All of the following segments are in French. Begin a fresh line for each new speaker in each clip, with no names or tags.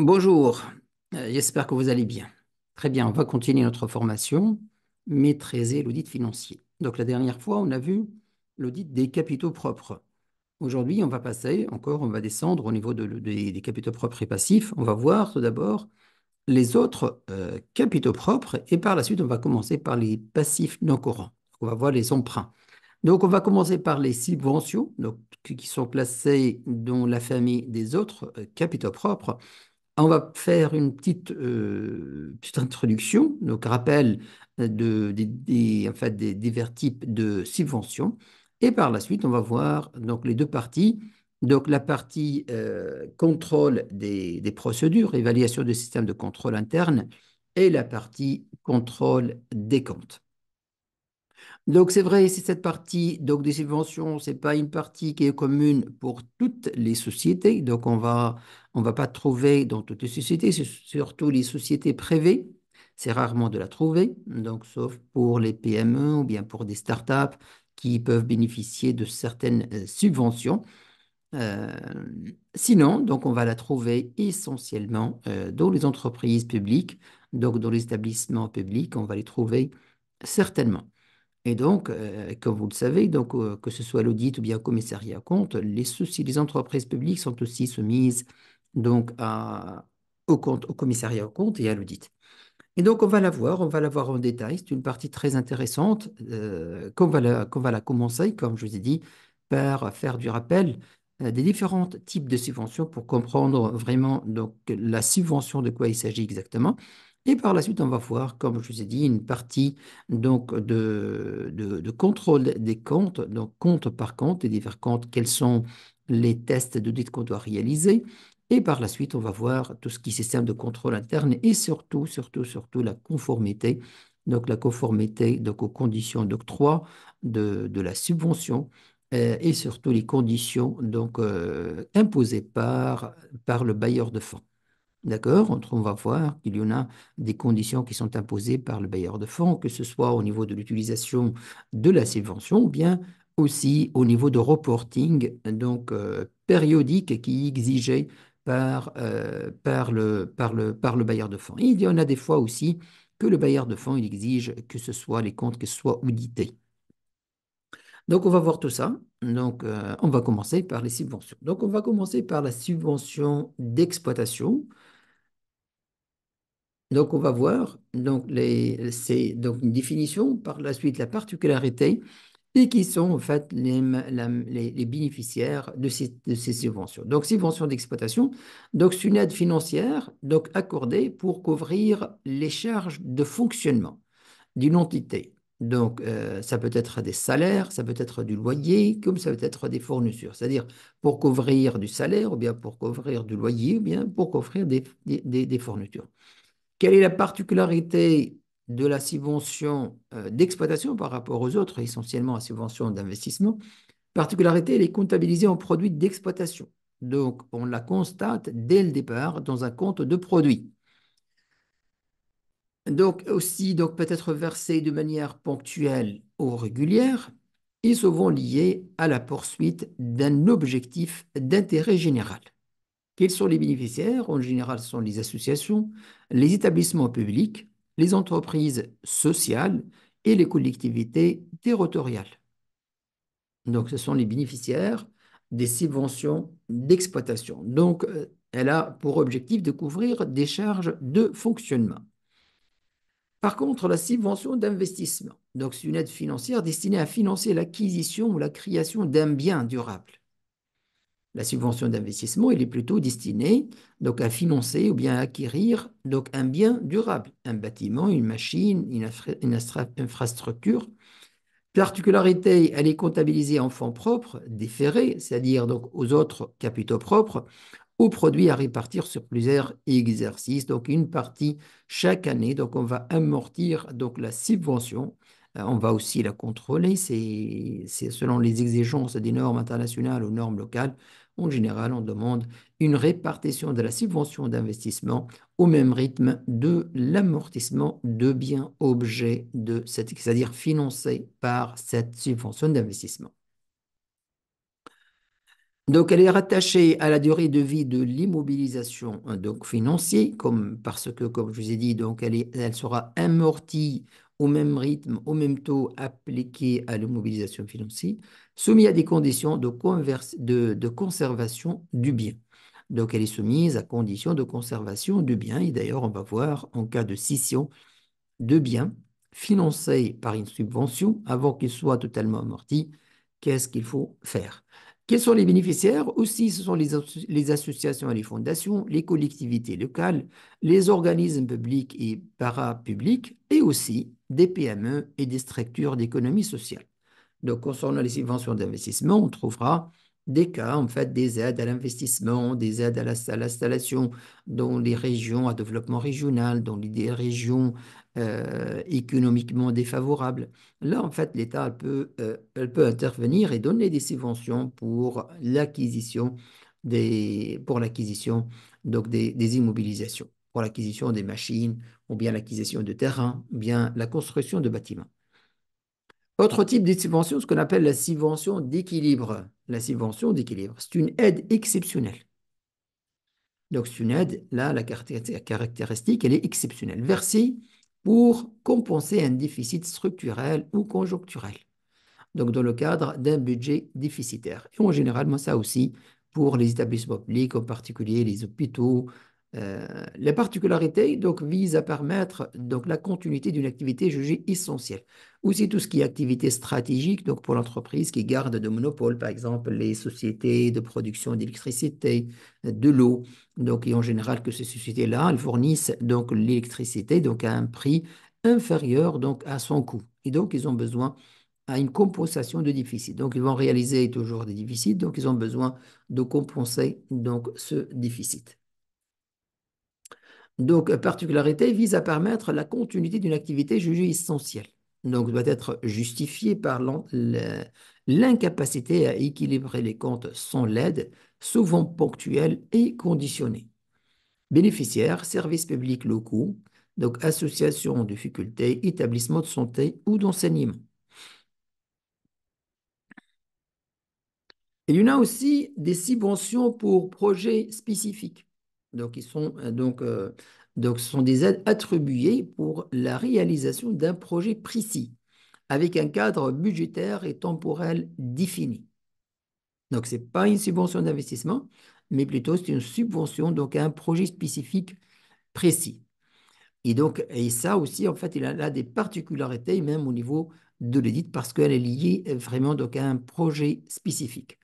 Bonjour, j'espère que vous allez bien. Très bien, on va continuer notre formation, maîtriser l'audit financier. Donc la dernière fois, on a vu l'audit des capitaux propres. Aujourd'hui, on va passer encore, on va descendre au niveau des capitaux propres et passifs. On va voir tout d'abord les autres capitaux propres et par la suite, on va commencer par les passifs non courants. On va voir les emprunts. Donc, on va commencer par les subventions, donc, qui sont classées dans la famille des autres capitaux propres. On va faire une petite introduction, donc rappel en fait, des divers types de subventions. Et par la suite, on va voir donc, les deux parties. Donc la partie contrôle des procédures, évaluation du système de contrôle interne, et la partie contrôle des comptes. Donc, c'est vrai, c'est cette partie donc, des subventions, ce n'est pas une partie qui est commune pour toutes les sociétés. Donc, on va pas trouver dans toutes les sociétés, c'est surtout les sociétés privées. C'est rarement de la trouver, donc, sauf pour les PME ou bien pour des startups qui peuvent bénéficier de certaines subventions. Euh, Sinon, donc, on va la trouver essentiellement dans les entreprises publiques, donc dans les établissements publics, on va les trouver certainement. Et donc, comme vous le savez, donc, que ce soit l'audit ou bien le commissariat à compte, les entreprises publiques sont aussi soumises donc, au commissariat à compte et à l'audit. Et donc, on va la voir en détail. C'est une partie très intéressante qu'on va la commencer, comme je vous ai dit, par faire du rappel des différents types de subventions pour comprendre vraiment donc, la subvention, de quoi il s'agit exactement. Et par la suite, on va voir, comme je vous ai dit, une partie donc, de contrôle des comptes, donc compte par compte, des divers comptes, quels sont les tests d'audit qu'on doit réaliser. Et par la suite, on va voir tout ce qui est système de contrôle interne et surtout la conformité. Donc, la conformité donc, aux conditions d'octroi de la subvention et surtout les conditions donc, imposées par le bailleur de fonds. D'accord? On va voir qu'il y en a des conditions qui sont imposées par le bailleur de fonds, que ce soit au niveau de l'utilisation de la subvention ou bien aussi au niveau de reporting donc, périodique qui est exigé par le bailleur de fonds. Et il y en a des fois aussi que le bailleur de fonds il exige que ce soit les comptes qui soient audités. Donc, on va voir tout ça. Donc, on va commencer par les subventions. Donc, on va commencer par la subvention d'exploitation. Donc, on va voir donc c'est donc une définition, par la suite la particularité, et qui sont en fait les bénéficiaires de ces subventions. Donc, subvention d'exploitation, donc c'est une aide financière donc accordée pour couvrir les charges de fonctionnement d'une entité. Donc, ça peut être des salaires, ça peut être du loyer, comme ça peut être des fournitures. C'est-à-dire pour couvrir du salaire, ou bien pour couvrir du loyer, ou bien pour couvrir des fournitures. Quelle est la particularité de la subvention d'exploitation par rapport aux autres, essentiellement la subvention d'investissement? Particularité, elle est comptabilisée en produit d'exploitation. Donc, on la constate dès le départ dans un compte de produit. Donc, aussi, donc, peut être versée de manière ponctuelle ou régulière et souvent liée à la poursuite d'un objectif d'intérêt général. Quels sont les bénéficiaires? En général, ce sont les associations, les établissements publics, les entreprises sociales et les collectivités territoriales. Donc, ce sont les bénéficiaires des subventions d'exploitation. Donc, elle a pour objectif de couvrir des charges de fonctionnement. Par contre, la subvention d'investissement, donc c'est une aide financière destinée à financer l'acquisition ou la création d'un bien durable. La subvention d'investissement, elle est plutôt destinée donc, à financer ou bien à acquérir donc, un bien durable, un bâtiment, une machine, une infrastructure. Particularité, elle est comptabilisée en fonds propres, déférés, c'est-à-dire donc aux autres capitaux propres, ou produits à répartir sur plusieurs exercices. Donc une partie chaque année. Donc on va amortir donc la subvention. On va aussi la contrôler. C'est selon les exigences des normes internationales ou normes locales. En général, on demande une répartition de la subvention d'investissement au même rythme de l'amortissement de biens objets de cette, c'est-à-dire financés par cette subvention d'investissement. Donc, elle est rattachée à la durée de vie de l'immobilisation donc financier, comme, parce que, comme je vous ai dit, donc elle sera amortie au même rythme, au même taux appliqué à l'immobilisation financière, soumise à des conditions de conservation du bien. Donc, elle est soumise à conditions de conservation du bien. Et d'ailleurs, on va voir en cas de scission de biens financés par une subvention avant qu'ils soient totalement amortis, qu'est-ce qu'il faut faire? Quels sont les bénéficiaires? Aussi, ce sont les associations et les fondations, les collectivités locales, les organismes publics et parapublics, et aussi des PME et des structures d'économie sociale. Donc, concernant les subventions d'investissement, on trouvera des cas, en fait, des aides à l'investissement, des aides à l'installation dans les régions à développement régional, dans les régions économiquement défavorables. Là, en fait, l'État elle peut intervenir et donner des subventions pour l'acquisition donc des immobilisations, pour l'acquisition des machines, ou bien l'acquisition de terrains, ou bien la construction de bâtiments. Autre type de subvention, ce qu'on appelle la subvention d'équilibre. La subvention d'équilibre, c'est une aide exceptionnelle. Donc, c'est une aide, là, la caractéristique, elle est exceptionnelle, versée pour compenser un déficit structurel ou conjoncturel, donc dans le cadre d'un budget déficitaire. Et en général, moi, ça aussi pour les établissements publics, en particulier les hôpitaux. La particularité donc, vise à permettre donc, la continuité d'une activité jugée essentielle. Aussi tout ce qui est activité stratégique donc, pour l'entreprise qui garde de monopole, par exemple les sociétés de production d'électricité, de l'eau. Donc, et en général que ces sociétés-là, elles fournissent donc l'électricité donc, à un prix inférieur donc, à son coût. Et donc, ils ont besoin à une compensation de déficit. Donc, ils vont réaliser toujours des déficits, donc ils ont besoin de compenser donc, ce déficit. Donc, particularité vise à permettre la continuité d'une activité jugée essentielle. Donc, doit être justifiée par l'incapacité à équilibrer les comptes sans l'aide, souvent ponctuelle et conditionnée. Bénéficiaires, services publics locaux, donc associations en difficulté, établissements de santé ou d'enseignement. Il y en a aussi des subventions pour projets spécifiques. Donc, donc, ce sont des aides attribuées pour la réalisation d'un projet précis, avec un cadre budgétaire et temporel défini. Donc, ce n'est pas une subvention d'investissement, mais plutôt c'est une subvention donc, à un projet spécifique précis. Et donc, et ça aussi, en fait, il a des particularités, même au niveau de l'édite, parce qu'elle est liée vraiment donc, à un projet spécifique.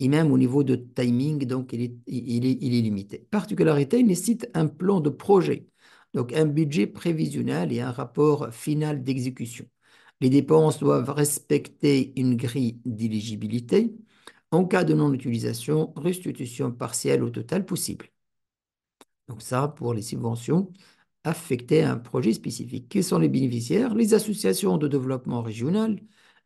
Et même au niveau de timing, donc il est limité. Particularité, il nécessite un plan de projet, donc un budget prévisionnel et un rapport final d'exécution. Les dépenses doivent respecter une grille d'éligibilité. En cas de non-utilisation, restitution partielle ou totale possible. Donc ça, pour les subventions affectées à un projet spécifique. Quels sont les bénéficiaires? Les associations de développement régional,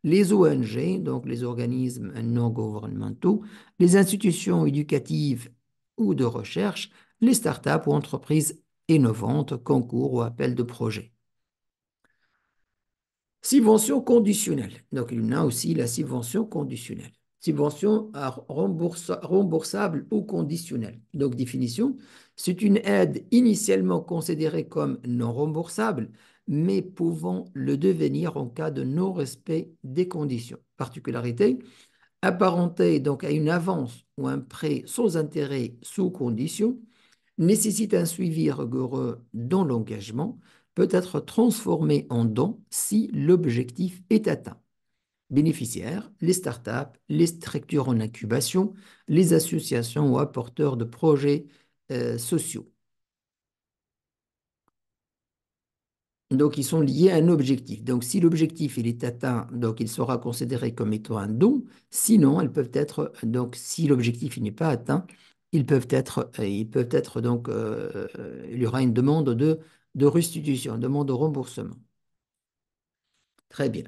les ONG, donc les organismes non gouvernementaux, les institutions éducatives ou de recherche, les startups ou entreprises innovantes, concours ou appels de projets. Subvention conditionnelle. Donc, il y en a aussi la subvention conditionnelle. Subvention remboursable ou conditionnelle. Donc, définition, c'est une aide initialement considérée comme non remboursable, mais pouvant le devenir en cas de non-respect des conditions. Particularité, apparentée donc à une avance ou un prêt sans intérêt sous condition, nécessite un suivi rigoureux dans l'engagement, peut être transformé en don si l'objectif est atteint. Bénéficiaires, les startups, les structures en incubation, les associations ou apporteurs de projets sociaux. Donc, ils sont liés à un objectif. Donc, si l'objectif il est atteint, donc il sera considéré comme étant un don. Sinon, elles peuvent être, donc, si l'objectif n'est pas atteint, ils peuvent être donc, il y aura une demande de restitution, une demande de remboursement. Très bien.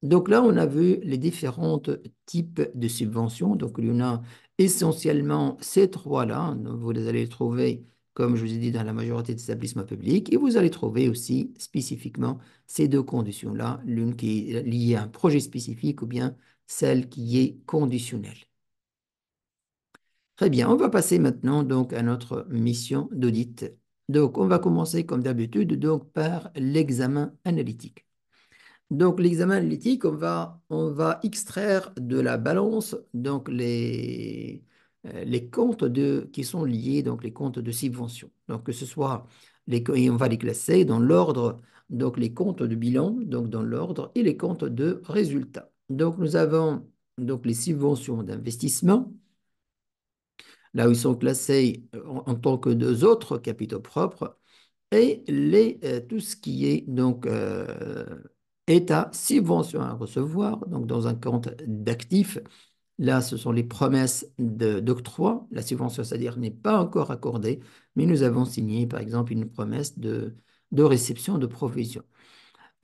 Donc là, on a vu les différents types de subventions. Donc, il y en a essentiellement ces trois-là. Vous les allez trouver, comme je vous ai dit, dans la majorité des établissements publics. Et vous allez trouver aussi spécifiquement ces deux conditions-là, l'une qui est liée à un projet spécifique ou bien celle qui est conditionnelle. Très bien, on va passer maintenant donc à notre mission d'audit. Donc, on va commencer comme d'habitude donc par l'examen analytique. Donc, l'examen analytique, on va extraire de la balance donc les comptes qui sont liés, donc les comptes de subvention. Donc, que ce soit et on va les classer dans l'ordre, donc les comptes de bilan, donc dans l'ordre, et les comptes de résultats. Donc, nous avons donc les subventions d'investissement, là où ils sont classés en tant que deux autres capitaux propres, et tout ce qui est donc État, subvention à recevoir, donc dans un compte d'actifs. Là, ce sont les promesses d'octroi. La subvention, c'est-à-dire, n'est pas encore accordée, mais nous avons signé, par exemple, une promesse de réception de provision.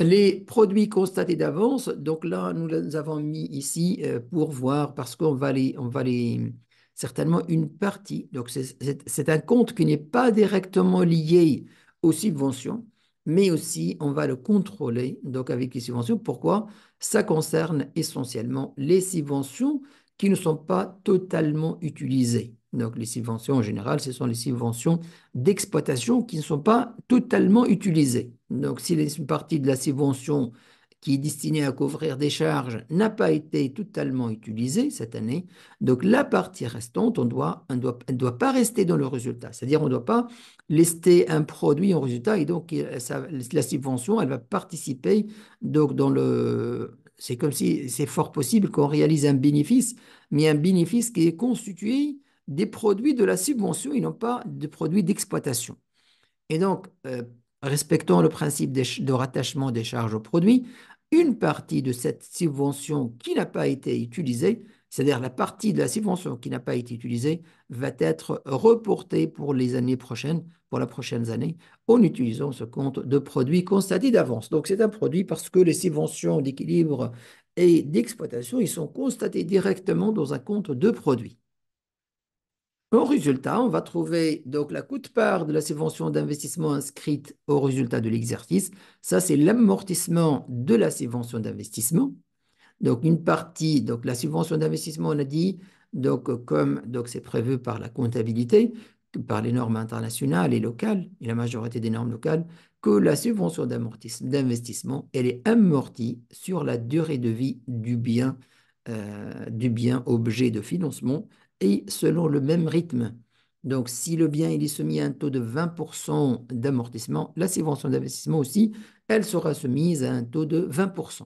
Les produits constatés d'avance, donc là, nous les avons mis ici pour voir, parce qu'on va les, certainement une partie, donc c'est un compte qui n'est pas directement lié aux subventions, mais aussi on va le contrôler donc avec les subventions. Pourquoi? Ça concerne essentiellement les subventions qui ne sont pas totalement utilisées. Donc les subventions en général, ce sont les subventions d'exploitation qui ne sont pas totalement utilisées. Donc, si une partie de la subvention qui est destinée à couvrir des charges n'a pas été totalement utilisée cette année, donc la partie restante, elle doit pas rester dans le résultat. C'est-à-dire, on ne doit pas lister un produit en résultat et donc la subvention, elle va participer donc dans le. C'est comme si c'est fort possible qu'on réalise un bénéfice, mais un bénéfice qui est constitué des produits de la subvention et non pas des produits d'exploitation. Et donc, respectant le principe de rattachement des charges au produit, une partie de cette subvention qui n'a pas été utilisée, c'est-à-dire la partie de la subvention qui n'a pas été utilisée, va être reportée pour les années prochaines, pour les prochaines années, en utilisant ce compte de produit constaté d'avance. Donc, c'est un produit parce que les subventions d'équilibre et d'exploitation, ils sont constatés directement dans un compte de produit. Au résultat, on va trouver donc la quote-part de la subvention d'investissement inscrite au résultat de l'exercice. Ça, c'est l'amortissement de la subvention d'investissement. Donc, une partie, donc la subvention d'investissement, on a dit, donc comme donc c'est prévu par la comptabilité, par les normes internationales et locales, et la majorité des normes locales, que la subvention d'investissement, elle est amortie sur la durée de vie du bien objet de financement et selon le même rythme. Donc, si le bien il est soumis à un taux de 20% d'amortissement, la subvention d'investissement aussi, elle sera soumise à un taux de 20%.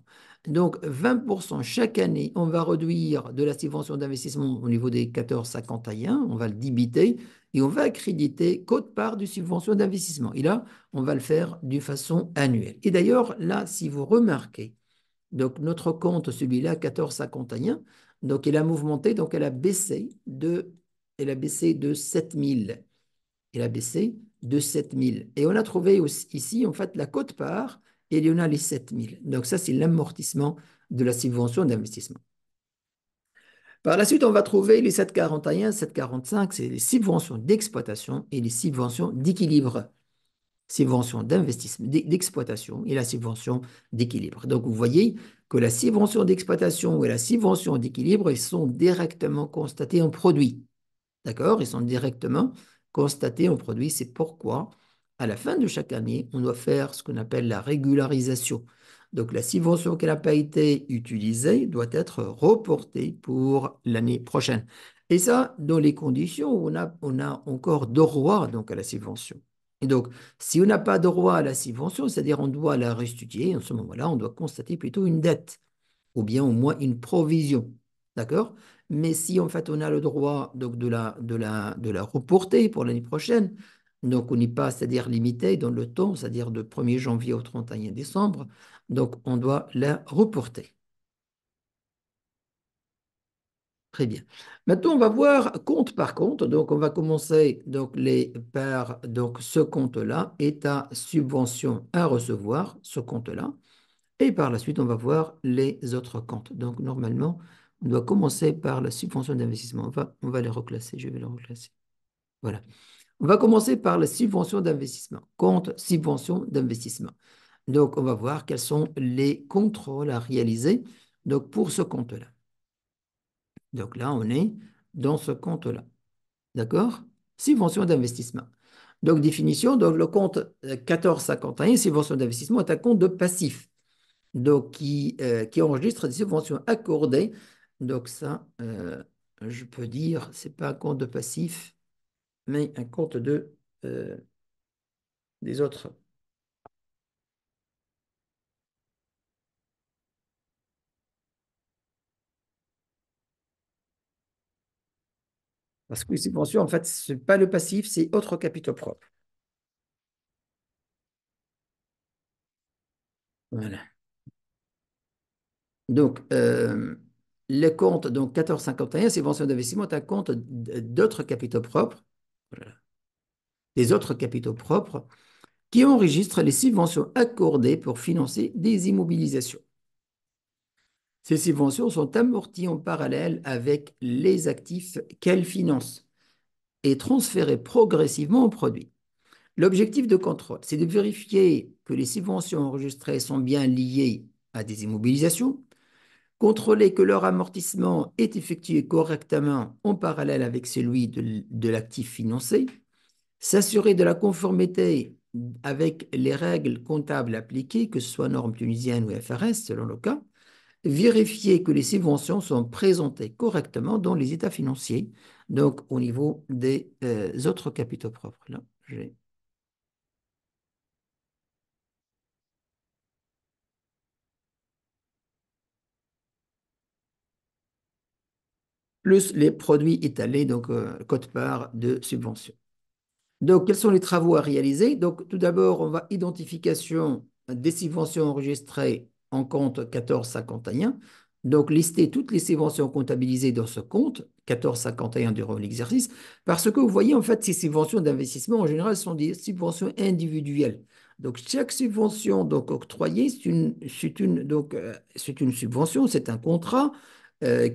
Donc, 20% chaque année, on va réduire de la subvention d'investissement au niveau des 14,51, on va le débiter et on va accréditer quote-part de subvention d'investissement. Et là, on va le faire d'une façon annuelle. Et d'ailleurs, là, si vous remarquez, donc notre compte, celui-là, 14,51, donc elle a mouvementé, donc elle a baissé de 7 000. Elle a baissé de 7 000. Et on a trouvé aussi, ici, en fait, la quote-part, et il y en a les 7 000. Donc ça, c'est l'amortissement de la subvention d'investissement. Par la suite, on va trouver les 7,41, 7,45, c'est les subventions d'exploitation et les subventions d'équilibre. Subvention d'investissement, d'exploitation et la subvention d'équilibre. Donc, vous voyez que la subvention d'exploitation et la subvention d'équilibre, ils sont directement constatés en produit. D'accord? Ils sont directement constatés en produit. C'est pourquoi, à la fin de chaque année, on doit faire ce qu'on appelle la régularisation. Donc, la subvention qui n'a pas été utilisée doit être reportée pour l'année prochaine. Et ça, dans les conditions où on a encore droit donc, à la subvention. Et donc, si on n'a pas droit à la subvention, c'est-à-dire on doit la restituer, en ce moment-là, on doit constater plutôt une dette ou bien au moins une provision. D'accord? Mais si en fait on a le droit donc, de la reporter pour l'année prochaine, donc on n'est pas, c'est-à-dire limité dans le temps, c'est-à-dire de 1er janvier au 31 décembre, donc on doit la reporter. Très bien. Maintenant, on va voir compte par compte. Donc, on va commencer donc, par donc, ce compte-là, état subvention à recevoir, ce compte-là. Et par la suite, on va voir les autres comptes. Donc, normalement, on doit commencer par la subvention d'investissement. On va les reclasser. Je vais les reclasser. Voilà. On va commencer par la subvention d'investissement. Compte subvention d'investissement. Donc, on va voir quels sont les contrôles à réaliser donc, pour ce compte-là. Donc là, on est dans ce compte-là. D'accord? Subvention d'investissement. Donc, définition, donc le compte 1451, subvention d'investissement, est un compte de passif, donc qui enregistre des subventions accordées. Donc, ça, je peux dire, c'est pas un compte de passif, mais un compte euh, des autres. Parce que les subventions, en fait, ce n'est pas le passif, c'est autres capitaux propres. Voilà. Donc, le compte donc 1451, subvention d'investissement, est un compte d'autres capitaux propres, voilà, des autres capitaux propres, qui enregistrent les subventions accordées pour financer des immobilisations. Ces subventions sont amorties en parallèle avec les actifs qu'elles financent et transférées progressivement au produit. L'objectif de contrôle, c'est de vérifier que les subventions enregistrées sont bien liées à des immobilisations, contrôler que leur amortissement est effectué correctement en parallèle avec celui de l'actif financé, s'assurer de la conformité avec les règles comptables appliquées, que ce soit normes tunisiennes ou FRS selon le cas, vérifier que les subventions sont présentées correctement dans les états financiers, donc au niveau des autres capitaux propres. Là, j'ai plus les produits étalés, donc quote-part de subvention. Donc, quels sont les travaux à réaliser? Donc, tout d'abord, on va identification des subventions enregistrées en compte 1451. Donc, lister toutes les subventions comptabilisées dans ce compte 1451 durant l'exercice. Parce que vous voyez, en fait, ces subventions d'investissement, en général, sont des subventions individuelles. Donc, chaque subvention donc, octroyée, c'est une subvention, c'est un contrat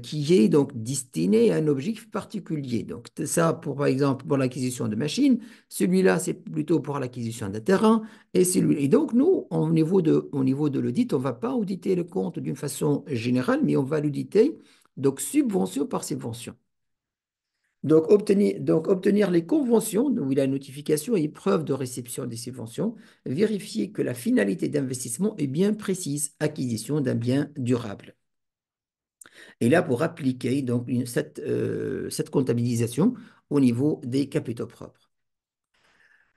qui est donc destiné à un objectif particulier. Donc, ça, pour, par exemple, pour l'acquisition de machines, celui-là, c'est plutôt pour l'acquisition d'un terrain. Et donc, nous, au niveau de l'audit, on ne va pas auditer le compte d'une façon générale, mais on va l'auditer donc subvention par subvention. Donc, obtenir les conventions, où il y a notification et preuve de réception des subventions, vérifier que la finalité d'investissement est bien précise, acquisition d'un bien durable. Et là, pour appliquer donc cette comptabilisation au niveau des capitaux propres.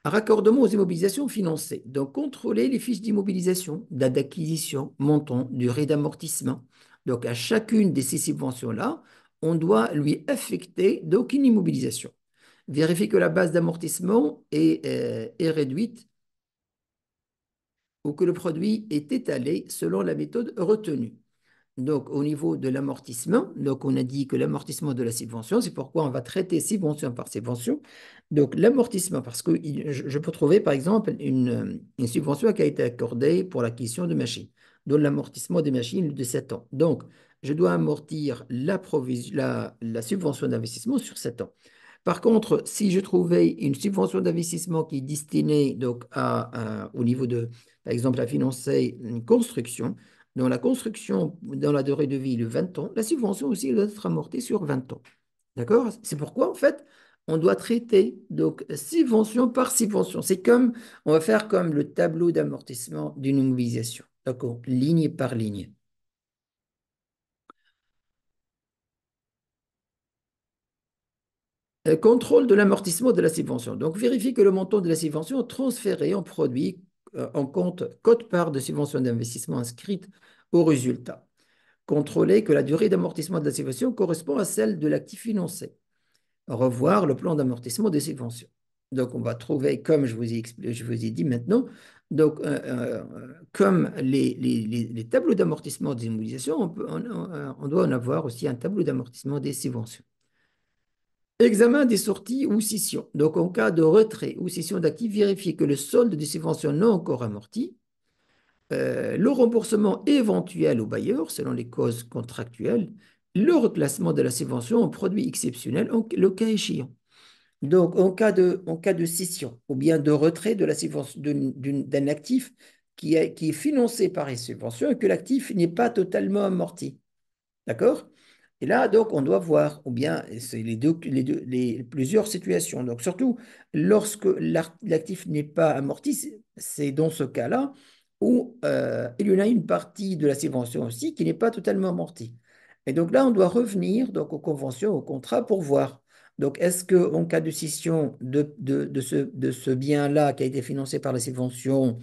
Raccordement aux immobilisations financées. Donc, contrôler les fiches d'immobilisation, date d'acquisition, montant, durée d'amortissement. Donc, à chacune de ces subventions-là, on doit lui affecter donc une immobilisation. Vérifier que la base d'amortissement est réduite ou que le produit est étalé selon la méthode retenue. Donc, au niveau de l'amortissement, donc on a dit que l'amortissement de la subvention, c'est pourquoi on va traiter subvention par subvention. Donc, l'amortissement, parce que je peux trouver, par exemple, une subvention qui a été accordée pour l'acquisition de machines, dont l'amortissement des machines est de 7 ans. Donc, je dois amortir la subvention d'investissement sur 7 ans. Par contre, si je trouvais une subvention d'investissement qui est destinée donc au niveau de, par exemple, à financer une construction, dans la construction, dans la durée de vie de 20 ans, la subvention aussi doit être amortie sur 20 ans. D'accord? C'est pourquoi, en fait, on doit traiter donc subvention par subvention. On va faire comme le tableau d'amortissement d'une immobilisation. D'accord? Ligne par ligne. Contrôle de l'amortissement de la subvention. Donc, vérifie que le montant de la subvention transféré en produit en compte quote-part de subvention d'investissement inscrite au résultat. Contrôler que la durée d'amortissement de la subvention correspond à celle de l'actif financé. Revoir le plan d'amortissement des subventions. Donc, on va trouver, comme je vous ai dit maintenant, donc, comme les tableaux d'amortissement des immobilisations, on doit en avoir aussi un tableau d'amortissement des subventions. Examen des sorties ou scissions. Donc, en cas de retrait ou scission d'actifs, vérifier que le solde des subventions non encore amorti, le remboursement éventuel au bailleur, selon les causes contractuelles, le reclassement de la subvention en produit exceptionnel, le cas échéant. Donc, en cas de scission ou bien de retrait de la subvention d'un actif qui est financé par une subvention et que l'actif n'est pas totalement amorti. D'accord? Et là, donc, on doit voir, ou bien c'est plusieurs situations. Donc, surtout lorsque l'actif n'est pas amorti, c'est dans ce cas-là où il y en a une partie de la subvention aussi qui n'est pas totalement amortie. Et donc là, on doit revenir donc, aux conventions, aux contrats pour voir. Donc, est-ce qu'en cas de scission de ce bien-là qui a été financé par la subvention,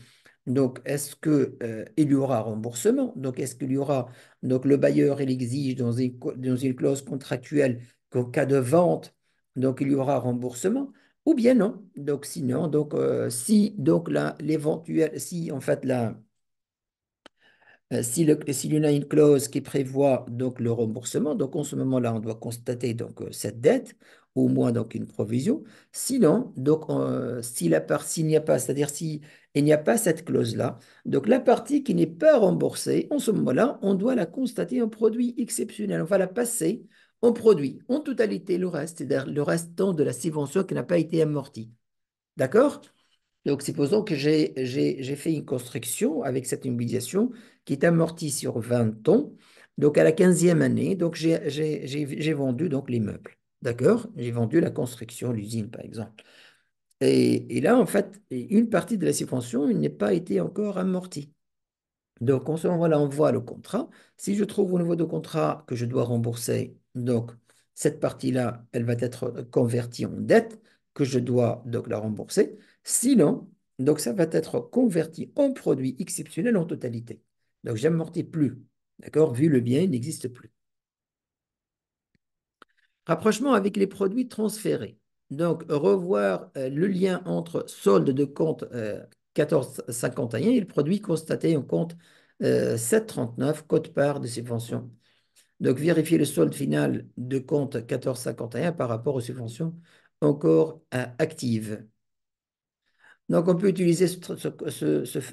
donc, est-ce que, il y aura remboursement? Donc, est-ce qu'il y aura donc, le bailleur, il exige dans une clause contractuelle qu'en cas de vente, donc, il y aura remboursement, ou bien non. Donc, sinon, donc, si, donc, l'éventuel, si, en fait, s'il y en a une clause qui prévoit donc le remboursement, donc en ce moment-là, on doit constater donc cette dette, ou au moins donc une provision. Sinon, donc si s'il n'y a pas, c'est-à-dire si il n'y a pas cette clause-là, donc la partie qui n'est pas remboursée, en ce moment-là, on doit la constater en produit exceptionnel. On va la passer en produit, en totalité le reste, c'est-à-dire le restant de la subvention qui n'a pas été amortie. D'accord? Donc, supposons que j'ai fait une construction avec cette immobilisation qui est amortie sur 20 ans. Donc, à la 15e année, donc j'ai vendu donc l'immeuble. D'accord? J'ai vendu la construction, l'usine, par exemple. Et là, en fait, une partie de la subvention il n'est pas été encore amortie. Donc, en ce moment-là, on voit le contrat. Si je trouve au niveau du contrat que je dois rembourser, donc cette partie-là, elle va être convertie en dette que je dois donc la rembourser. Sinon, donc ça va être converti en produit exceptionnel en totalité. Donc, j'amortis plus. D'accord? Vu le bien, il n'existe plus. Rapprochement avec les produits transférés. Donc, revoir le lien entre solde de compte 14,51 et le produit constaté en compte 7,39, quote-part de subvention. Donc, vérifier le solde final de compte 14,51 par rapport aux subventions encore actives. Donc, on peut utiliser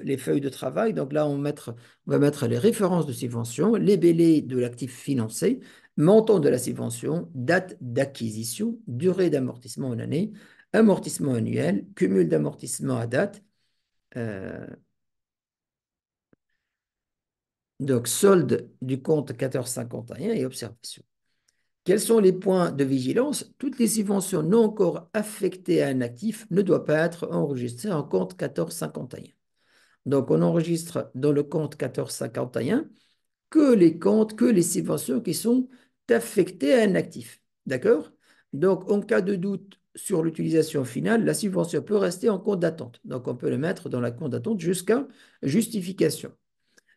les feuilles de travail. Donc là, on va mettre les références de subvention, les libellé de l'actif financé, montant de la subvention, date d'acquisition, durée d'amortissement en année, amortissement annuel, cumul d'amortissement à date, euh, donc solde du compte 1451 et observation. Quels sont les points de vigilance? Toutes les subventions non encore affectées à un actif ne doivent pas être enregistrées en compte 1451. Donc, on enregistre dans le compte 1451 que les comptes, que les subventions qui sont affectées à un actif. D'accord? Donc, en cas de doute sur l'utilisation finale, la subvention peut rester en compte d'attente. Donc, on peut le mettre dans la compte d'attente jusqu'à justification.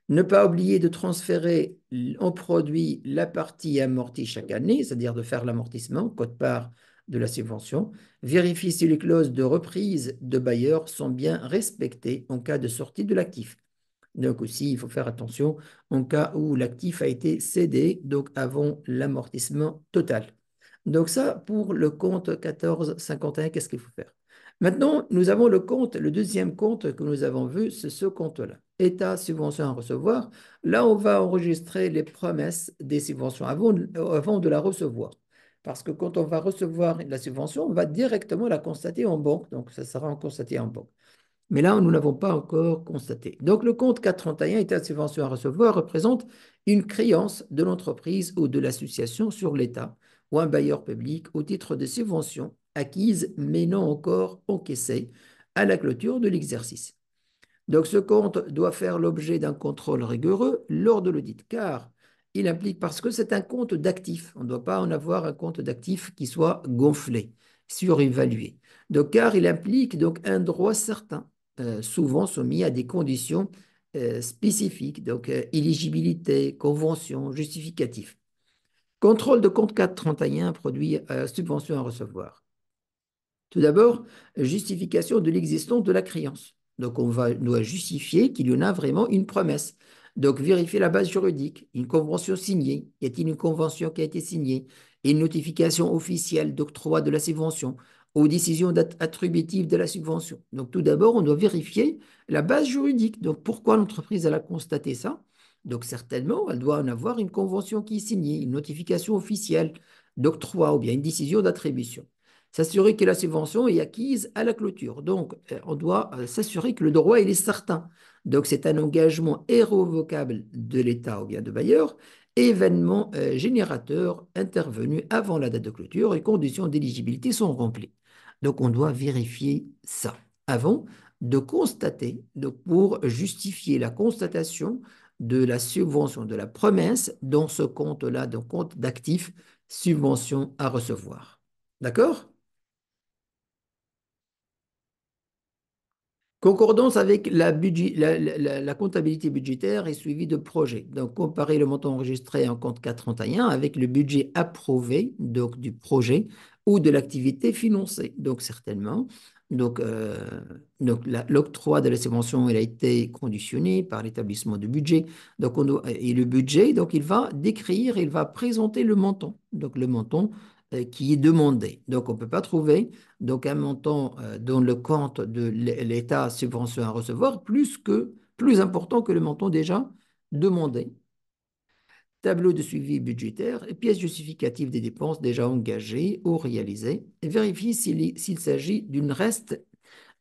Ne pas oublier de transférer en produit la partie amortie chaque année, c'est-à-dire de faire l'amortissement, quote-part de la subvention. Vérifier si les clauses de reprise de bailleurs sont bien respectées en cas de sortie de l'actif. Donc aussi, il faut faire attention en cas où l'actif a été cédé, donc avant l'amortissement total. Donc ça, pour le compte 1451, qu'est-ce qu'il faut faire? Maintenant, nous avons le compte, le deuxième compte que nous avons vu, c'est ce compte-là. État, subvention à recevoir. Là, on va enregistrer les promesses des subventions avant de la recevoir. Parce que quand on va recevoir la subvention, on va directement la constater en banque. Donc, ça sera constaté en banque. Mais là, nous ne l'avons pas encore constaté. Donc, le compte 431, état de subvention à recevoir, représente une créance de l'entreprise ou de l'association sur l'État ou un bailleur public au titre de subvention acquise mais non encore encaissée à la clôture de l'exercice. Donc, ce compte doit faire l'objet d'un contrôle rigoureux lors de l'audit, car il implique, parce que c'est un compte d'actifs, on ne doit pas en avoir un compte d'actifs qui soit gonflé, surévalué. Donc, car il implique donc un droit certain, souvent soumis à des conditions spécifiques, donc éligibilité, convention, justificatif. Contrôle de compte 431, produit subvention à recevoir. Tout d'abord, justification de l'existence de la créance. Donc, doit justifier qu'il y en a vraiment une promesse. Donc, vérifier la base juridique, une convention signée. Y a-t-il une convention qui a été signée? Et une notification officielle d'octroi de la subvention aux décisions attributives de la subvention. Donc, tout d'abord, on doit vérifier la base juridique. Donc, pourquoi l'entreprise a constaté ça? Donc, certainement, elle doit en avoir une convention qui est signée, une notification officielle d'octroi ou bien une décision d'attribution. S'assurer que la subvention est acquise à la clôture. Donc, on doit s'assurer que le droit il est certain. Donc, c'est un engagement irrévocable de l'État ou bien de bailleur événements générateurs intervenus avant la date de clôture et conditions d'éligibilité sont remplies. Donc, on doit vérifier ça avant de constater, donc pour justifier la constatation de la subvention, de la promesse dans ce compte-là, donc compte d'actifs, subvention à recevoir. D'accord? Concordance avec la comptabilité budgétaire et suivi de projet. Donc, comparer le montant enregistré en compte 431 avec le budget approuvé donc, du projet ou de l'activité financée. Donc, certainement. Donc, l'octroi de la subvention, il a été conditionné par l'établissement du budget. Donc, et le budget, donc, il va décrire, il va présenter le montant. Donc, le montant qui est demandé. Donc, on ne peut pas trouver donc un montant dans le compte de l'État subvention à recevoir plus important que le montant déjà demandé. Tableau de suivi budgétaire et pièce justificative des dépenses déjà engagées ou réalisées. Et vérifie s'il s'agit d'une reste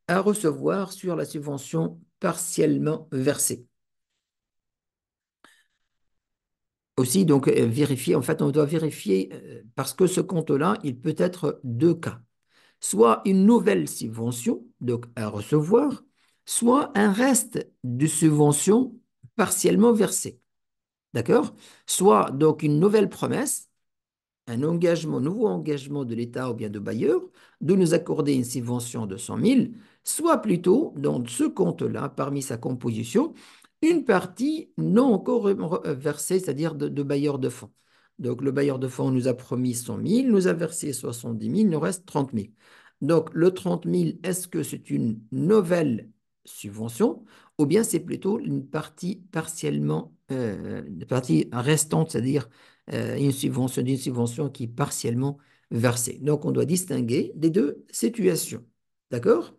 à recevoir sur la subvention partiellement versée. Aussi, donc, vérifier, en fait, on doit vérifier, parce que ce compte-là, il peut être deux cas. Soit une nouvelle subvention, donc à recevoir, soit un reste de subvention partiellement versée. D'accord? Soit donc une nouvelle promesse, un engagement, nouveau engagement de l'État ou bien de bailleur de nous accorder une subvention de 100 000, soit plutôt dans ce compte-là, parmi sa composition, une partie non encore versée, c'est-à-dire de bailleur de fonds. Donc le bailleur de fonds nous a promis 100 000, nous a versé 70 000, il nous reste 30 000. Donc le 30 000, est-ce que c'est une nouvelle subvention ou bien c'est plutôt une partie partiellement, une partie restante, c'est-à-dire d'une subvention qui est partiellement versée. Donc, on doit distinguer les deux situations. D'accord?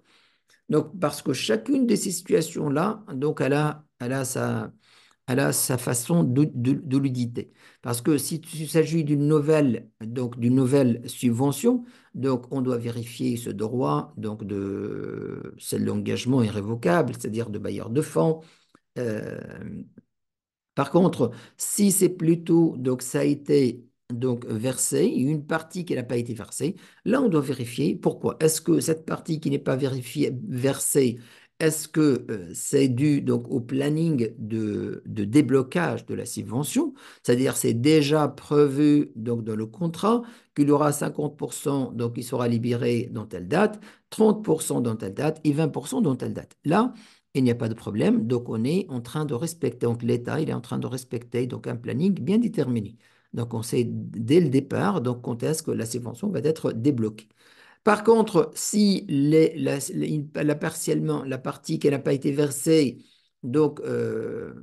Donc, parce que chacune de ces situations-là, donc, elle a sa façon de l'uditer. Parce que si il s'agit d'une nouvelle, donc d'une nouvelle subvention, donc on doit vérifier ce droit, donc c'est l'engagement irrévocable, c'est-à-dire de bailleur de fonds, euh, par contre, si c'est plutôt, donc ça a été donc versé, une partie qui n'a pas été versée, là on doit vérifier pourquoi. Est-ce que cette partie qui n'est pas versée, est-ce que c'est dû donc au planning de déblocage de la subvention, c'est-à-dire c'est déjà prévu donc dans le contrat qu'il y aura 50% donc il sera libéré dans telle date, 30% dans telle date et 20% dans telle date. Là, il n'y a pas de problème. Donc, on est en train de respecter, donc l'État, il est en train de respecter donc un planning bien déterminé. Donc, on sait dès le départ donc quand est-ce que la subvention va être débloquée. Par contre, si partiellement, la partie qui n'a pas été versée, donc,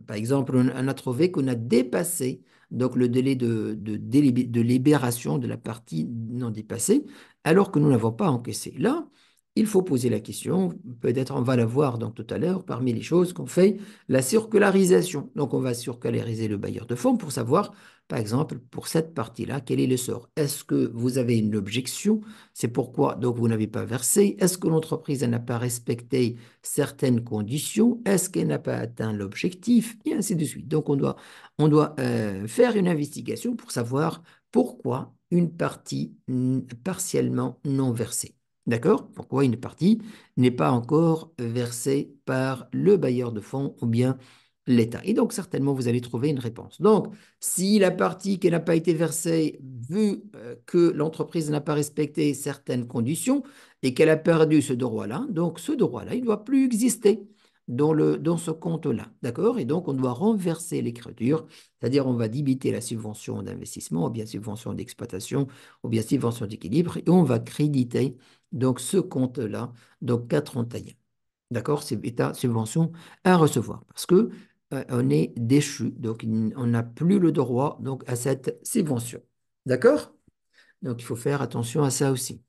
par exemple, on a trouvé qu'on a dépassé donc, le délai de libération de la partie non dépassée, alors que nous n'avons pas encaissé. Là, il faut poser la question, peut-être on va la voir donc, tout à l'heure, parmi les choses qu'on fait, la circularisation. Donc, on va circulariser le bailleur de fonds pour savoir, par exemple, pour cette partie-là, quel est le sort. Est-ce que vous avez une objection? C'est pourquoi donc vous n'avez pas versé. Est-ce que l'entreprise n'a pas respecté certaines conditions? Est-ce qu'elle n'a pas atteint l'objectif? Et ainsi de suite. Donc on doit faire une investigation pour savoir pourquoi une partie partiellement non versée. D'accord? Pourquoi une partie n'est pas encore versée par le bailleur de fonds ou bien l'État. Et donc certainement vous allez trouver une réponse. Donc si la partie qui n'a pas été versée, vu que l'entreprise n'a pas respecté certaines conditions et qu'elle a perdu ce droit-là, donc ce droit-là, il ne doit plus exister dans ce compte-là. D'accord? Et donc, on doit renverser l'écriture, c'est-à-dire on va débiter la subvention d'investissement, ou bien subvention d'exploitation, ou bien subvention d'équilibre, et on va créditer donc ce compte-là, donc 431. D'accord? C'est état subvention à recevoir. Parce que on est déchu, donc on n'a plus le droit donc, à cette subvention. D'accord? Donc il faut faire attention à ça aussi.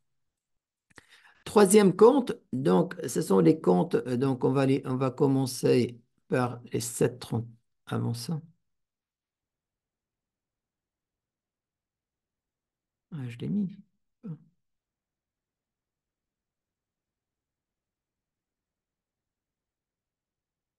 Troisième compte, donc ce sont les comptes, donc on va commencer par les 7,30 avant ça. Ah, je l'ai mis.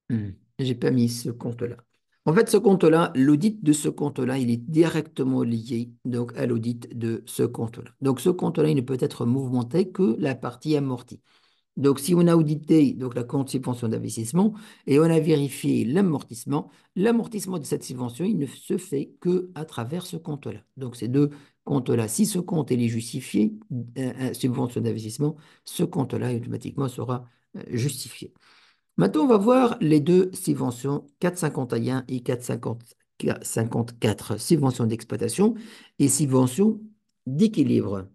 Hmm. J'ai pas mis ce compte-là. En fait, ce compte-là, l'audit de ce compte-là, il est directement lié donc à l'audit de ce compte-là. Donc, ce compte-là, il ne peut être mouvementé que la partie amortie. Donc, si on a audité donc, la compte subvention d'investissement et on a vérifié l'amortissement de cette subvention, il ne se fait que à travers ce compte-là. Donc, ces deux comptes-là, si ce compte il est justifié, subvention d'investissement, ce compte-là automatiquement sera justifié. Maintenant, on va voir les deux subventions 4,51 et 4,54, subventions d'exploitation et subventions d'équilibre.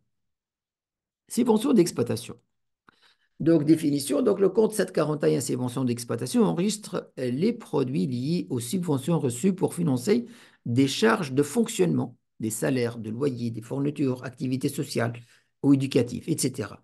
Subvention d'exploitation. Donc, définition, donc le compte 741 subventions d'exploitation enregistre les produits liés aux subventions reçues pour financer des charges de fonctionnement, des salaires, de loyers, des fournitures, activités sociales ou éducatives, etc.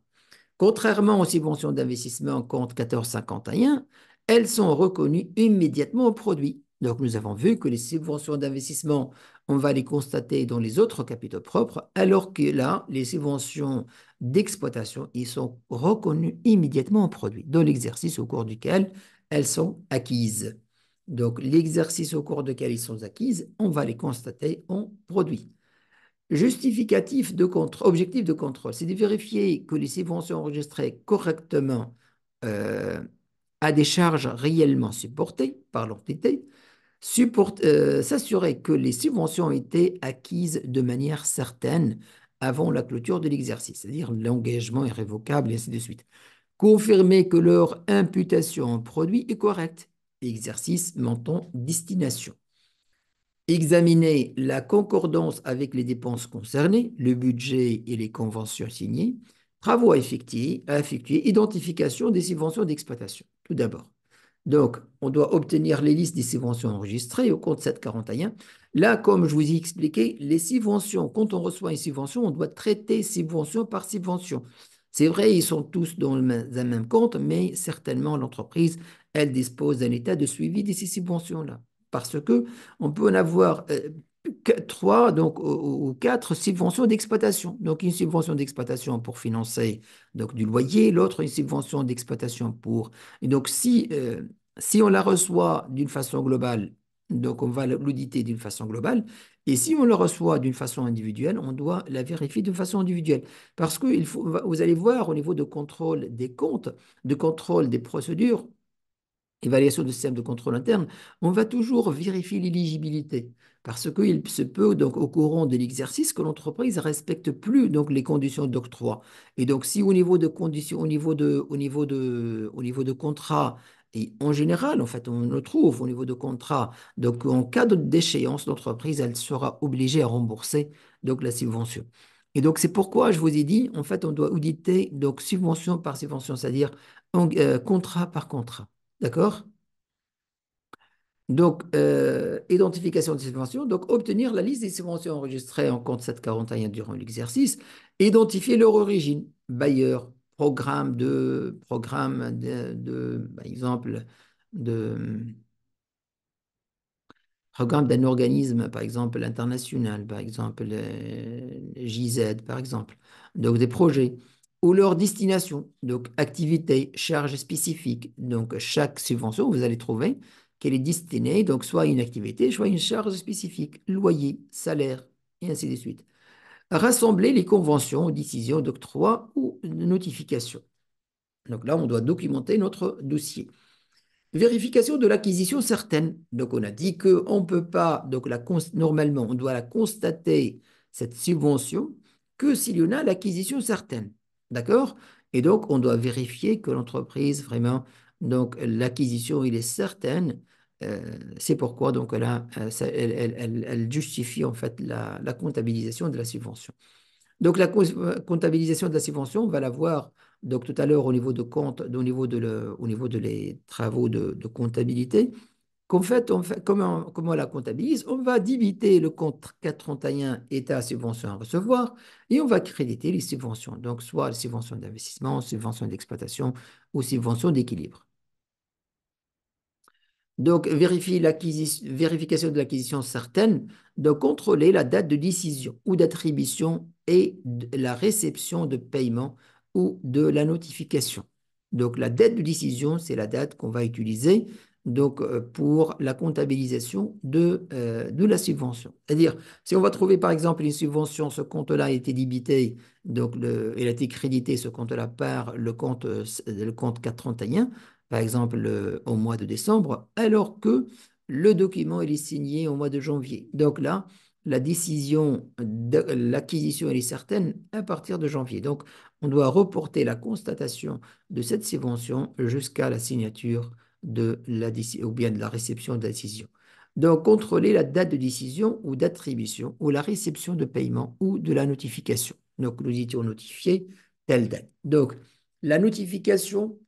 Contrairement aux subventions d'investissement en compte 1451, elles sont reconnues immédiatement au produit. Donc, nous avons vu que les subventions d'investissement, on va les constater dans les autres capitaux propres, alors que là, les subventions d'exploitation, ils sont reconnues immédiatement au produit, dans l'exercice au cours duquel elles sont acquises. Donc, l'exercice au cours duquel ils sont acquises, on va les constater en produit. Justificatif de contrôle, objectif de contrôle, c'est de vérifier que les subventions enregistrées correctement euh, à des charges réellement supportées par l'entité, s'assurer que les subventions ont été acquises de manière certaine avant la clôture de l'exercice, c'est-à-dire l'engagement est révocable et ainsi de suite. Confirmer que leur imputation en produit est correcte. Exercice, menton, destination. Examiner la concordance avec les dépenses concernées, le budget et les conventions signées, travaux à effectuer, identification des subventions d'exploitation. Tout d'abord. Donc, on doit obtenir les listes des subventions enregistrées au compte 741. Là, comme je vous ai expliqué, les subventions, quand on reçoit une subvention, on doit traiter subvention par subvention. C'est vrai, ils sont tous dans un même compte, mais certainement l'entreprise, elle dispose d'un état de suivi de ces subventions-là. Parce que on peut en avoir trois donc, ou quatre subventions d'exploitation. Donc, une subvention d'exploitation pour financer donc, du loyer, l'autre une subvention d'exploitation pour... Et donc, si on la reçoit d'une façon globale, donc on va l'auditer d'une façon globale, et si on la reçoit d'une façon individuelle, on doit la vérifier de façon individuelle. Parce que vous allez voir au niveau de contrôle des comptes, de contrôle des procédures, évaluation de système de contrôle interne, on va toujours vérifier l'éligibilité. Parce qu'il se peut, donc, au courant de l'exercice, que l'entreprise ne respecte plus donc, les conditions d'octroi. Et donc, si au niveau de conditions, au niveau de contrat, et en général, en fait, on le trouve au niveau de contrat, donc en cas d'échéance, l'entreprise, elle sera obligée à rembourser donc, la subvention. Et donc, c'est pourquoi je vous ai dit, en fait, on doit auditer donc subvention par subvention, c'est-à-dire contrat par contrat. D'accord? Donc, identification des subventions. Donc, obtenir la liste des subventions enregistrées en compte 741 durant l'exercice. Identifier leur origine. Bailleur, par exemple, de, programme d'un organisme, par exemple, international, par exemple, JZ, par exemple. Donc, des projets. Ou leur destination, donc activité, charge spécifique. Donc, chaque subvention, vous allez trouver qu'elle est destinée, donc soit à une activité, soit à une charge spécifique, loyer, salaire, et ainsi de suite. Rassembler les conventions, décisions d'octroi ou de notification. Donc là, on doit documenter notre dossier. Vérification de l'acquisition certaine. Donc, on a dit qu'on ne peut pas, donc normalement, on doit la constater, cette subvention, que s'il y en a l'acquisition certaine. D'accord? Et donc, on doit vérifier que l'entreprise, vraiment, donc l'acquisition, il est certaine. C'est pourquoi, donc, elle justifie en fait la comptabilisation de la subvention. Donc, la comptabilisation de la subvention, on va la voir donc, tout à l'heure au niveau de compte, au niveau de les travaux de comptabilité. Qu'en fait, comment on la comptabilise? On va débiter le compte 431 État subvention à recevoir et on va créditer les subventions. Donc, soit les subventions d'investissement, subventions d'exploitation ou subventions d'équilibre. Donc, vérification de l'acquisition certaine, de contrôler la date de décision ou d'attribution et la réception de paiement ou de la notification. Donc, la date de décision, c'est la date qu'on va utiliser donc, pour la comptabilisation de la subvention. C'est-à-dire, si on va trouver par exemple une subvention, ce compte-là a été débité, donc il a été crédité ce compte-là par le compte 431, par exemple au mois de décembre, alors que le document il est signé au mois de janvier. Donc là, la décision de l'acquisition elle est certaine à partir de janvier. Donc, on doit reporter la constatation de cette subvention jusqu'à la signature ou bien de la réception de la décision. Donc, contrôler la date de décision ou d'attribution ou la réception de paiement ou de la notification. Donc, nous étions notifiés telle date. Donc, la notification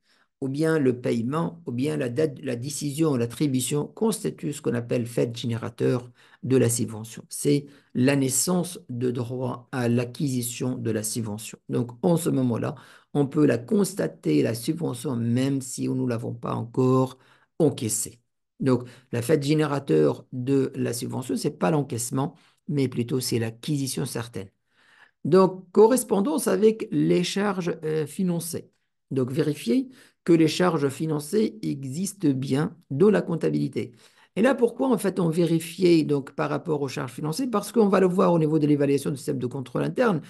ou bien le paiement ou bien la date, la décision ou l'attribution constitue ce qu'on appelle fait générateur de la subvention. C'est la naissance de droit à l'acquisition de la subvention. Donc, en ce moment-là, on peut la constater, la subvention, même si nous ne l'avons pas encore encaissée. Donc, la fête générateur de la subvention, ce n'est pas l'encaissement, mais plutôt c'est l'acquisition certaine. Donc, correspondance avec les charges financées. Donc, vérifier que les charges financées existent bien dans la comptabilité. Et là, pourquoi en fait on vérifiait donc par rapport aux charges financées? Parce qu'on va le voir au niveau de l'évaluation du système de contrôle interne.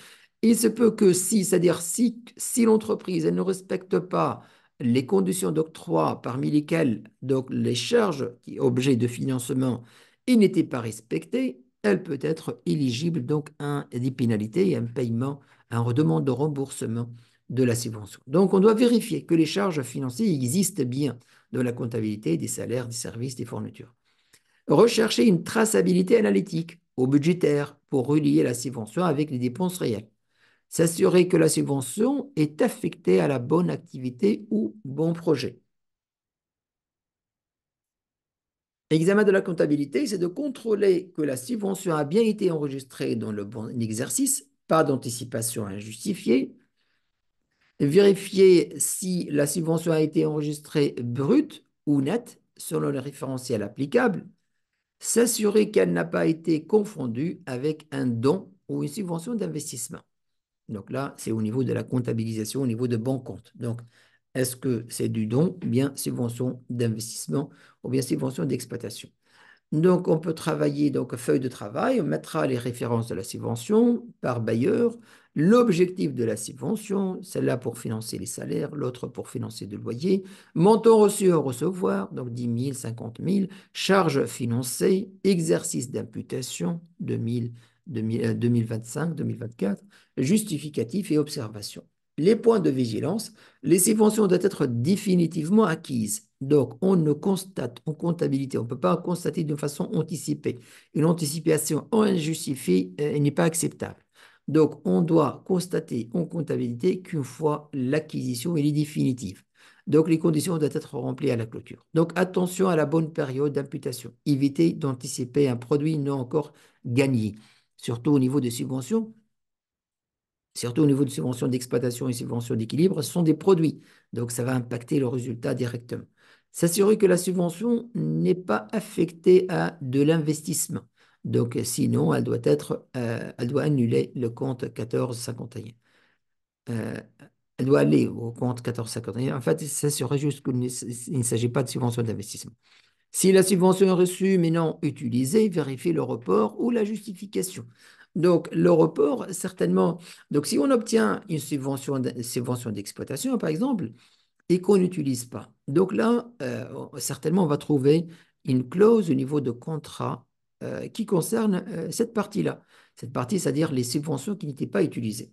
Il se peut que si, c'est-à-dire si l'entreprise elle ne respecte pas les conditions d'octroi parmi lesquelles donc les charges qui objets de financement n'étaient pas respectées, elle peut être éligible donc à des pénalités et un paiement, un demande de remboursement de la subvention. Donc, on doit vérifier que les charges financières existent bien dans la comptabilité des salaires, des services, des fournitures. Rechercher une traçabilité analytique au budgétaire pour relier la subvention avec les dépenses réelles. S'assurer que la subvention est affectée à la bonne activité ou bon projet. L'examen de la comptabilité, c'est de contrôler que la subvention a bien été enregistrée dans le bon exercice, pas d'anticipation injustifiée. Vérifier si la subvention a été enregistrée brute ou nette selon le référentiel applicable. S'assurer qu'elle n'a pas été confondue avec un don ou une subvention d'investissement. Donc là, c'est au niveau de la comptabilisation, au niveau de bon compte. Donc, est-ce que c'est du don, ou bien subvention d'investissement, ou bien subvention d'exploitation? Donc, on peut travailler, donc, feuille de travail, on mettra les références de la subvention par bailleur, l'objectif de la subvention, celle-là pour financer les salaires, l'autre pour financer le loyer, montant reçu à recevoir, donc 10 000, 50 000, charges financées, exercice d'imputation 2025, 2024, justificatif et observation. Les points de vigilance, les subventions doivent être définitivement acquises. Donc, on ne constate en comptabilité, on ne peut pas constater de façon anticipée. Une anticipation injustifiée n'est pas acceptable. Donc, on doit constater en comptabilité qu'une fois l'acquisition est définitive. Donc, les conditions doivent être remplies à la clôture. Donc, attention à la bonne période d'imputation. Évitez d'anticiper un produit non encore gagné, surtout au niveau des subventions. Surtout au niveau de subventions d'exploitation et subventions d'équilibre, ce sont des produits. Donc, ça va impacter le résultat directement. S'assurer que la subvention n'est pas affectée à de l'investissement. Donc, sinon, elle doit annuler le compte 1451. Euh, Elle doit aller au compte 1451. En fait, s'assurer juste qu'il ne s'agit pas de subvention d'investissement. Si la subvention est reçue mais non utilisée, vérifiez le report ou la justification. Donc, le report, certainement. Donc, si on obtient une subvention d'exploitation, par exemple, et qu'on n'utilise pas, donc là, certainement, on va trouver une clause au niveau de contrat qui concerne cette partie-là. Cette partie, c'est-à-dire les subventions qui n'étaient pas utilisées.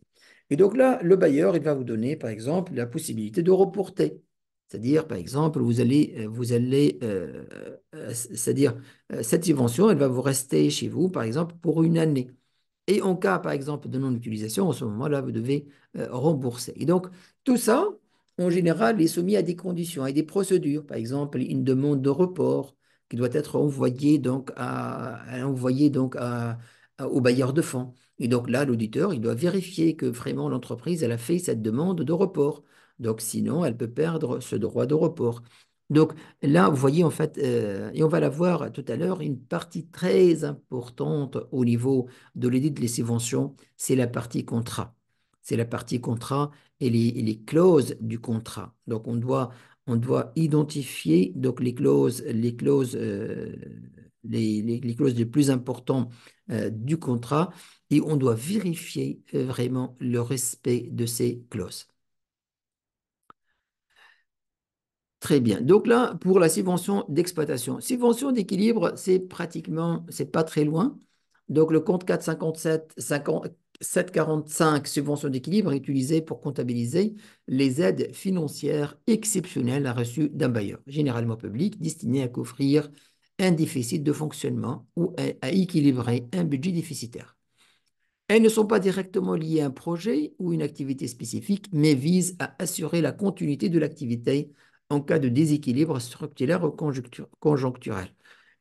Et donc là, le bailleur, il va vous donner, par exemple, la possibilité de reporter. C'est-à-dire, par exemple, c'est-à-dire, cette subvention, elle va vous rester chez vous, par exemple, pour une année. Et en cas, par exemple, de non-utilisation, en ce moment-là, vous devez rembourser. Et donc, tout ça, en général, est soumis à des conditions et des procédures. Par exemple, une demande de report qui doit être envoyée au bailleur de fonds. Et donc là, l'auditeur, il doit vérifier que vraiment l'entreprise, elle a fait cette demande de report. Donc, sinon, elle peut perdre ce droit de report. Donc, là, vous voyez, en fait, et on va la voir tout à l'heure, une partie très importante au niveau de l'audit des subventions, c'est la partie contrat. C'est la partie contrat et les clauses du contrat. Donc, on doit on doit identifier donc les clauses les plus importantes du contrat et on doit vérifier vraiment le respect de ces clauses. Très bien. Donc là, pour la subvention d'exploitation, subvention d'équilibre, c'est pas très loin. Donc le compte 457, 745, subvention d'équilibre, est utilisé pour comptabiliser les aides financières exceptionnelles reçues d'un bailleur, généralement public, destinées à couvrir un déficit de fonctionnement ou à équilibrer un budget déficitaire. Elles ne sont pas directement liées à un projet ou une activité spécifique, mais visent à assurer la continuité de l'activité en cas de déséquilibre structurel ou conjoncturel.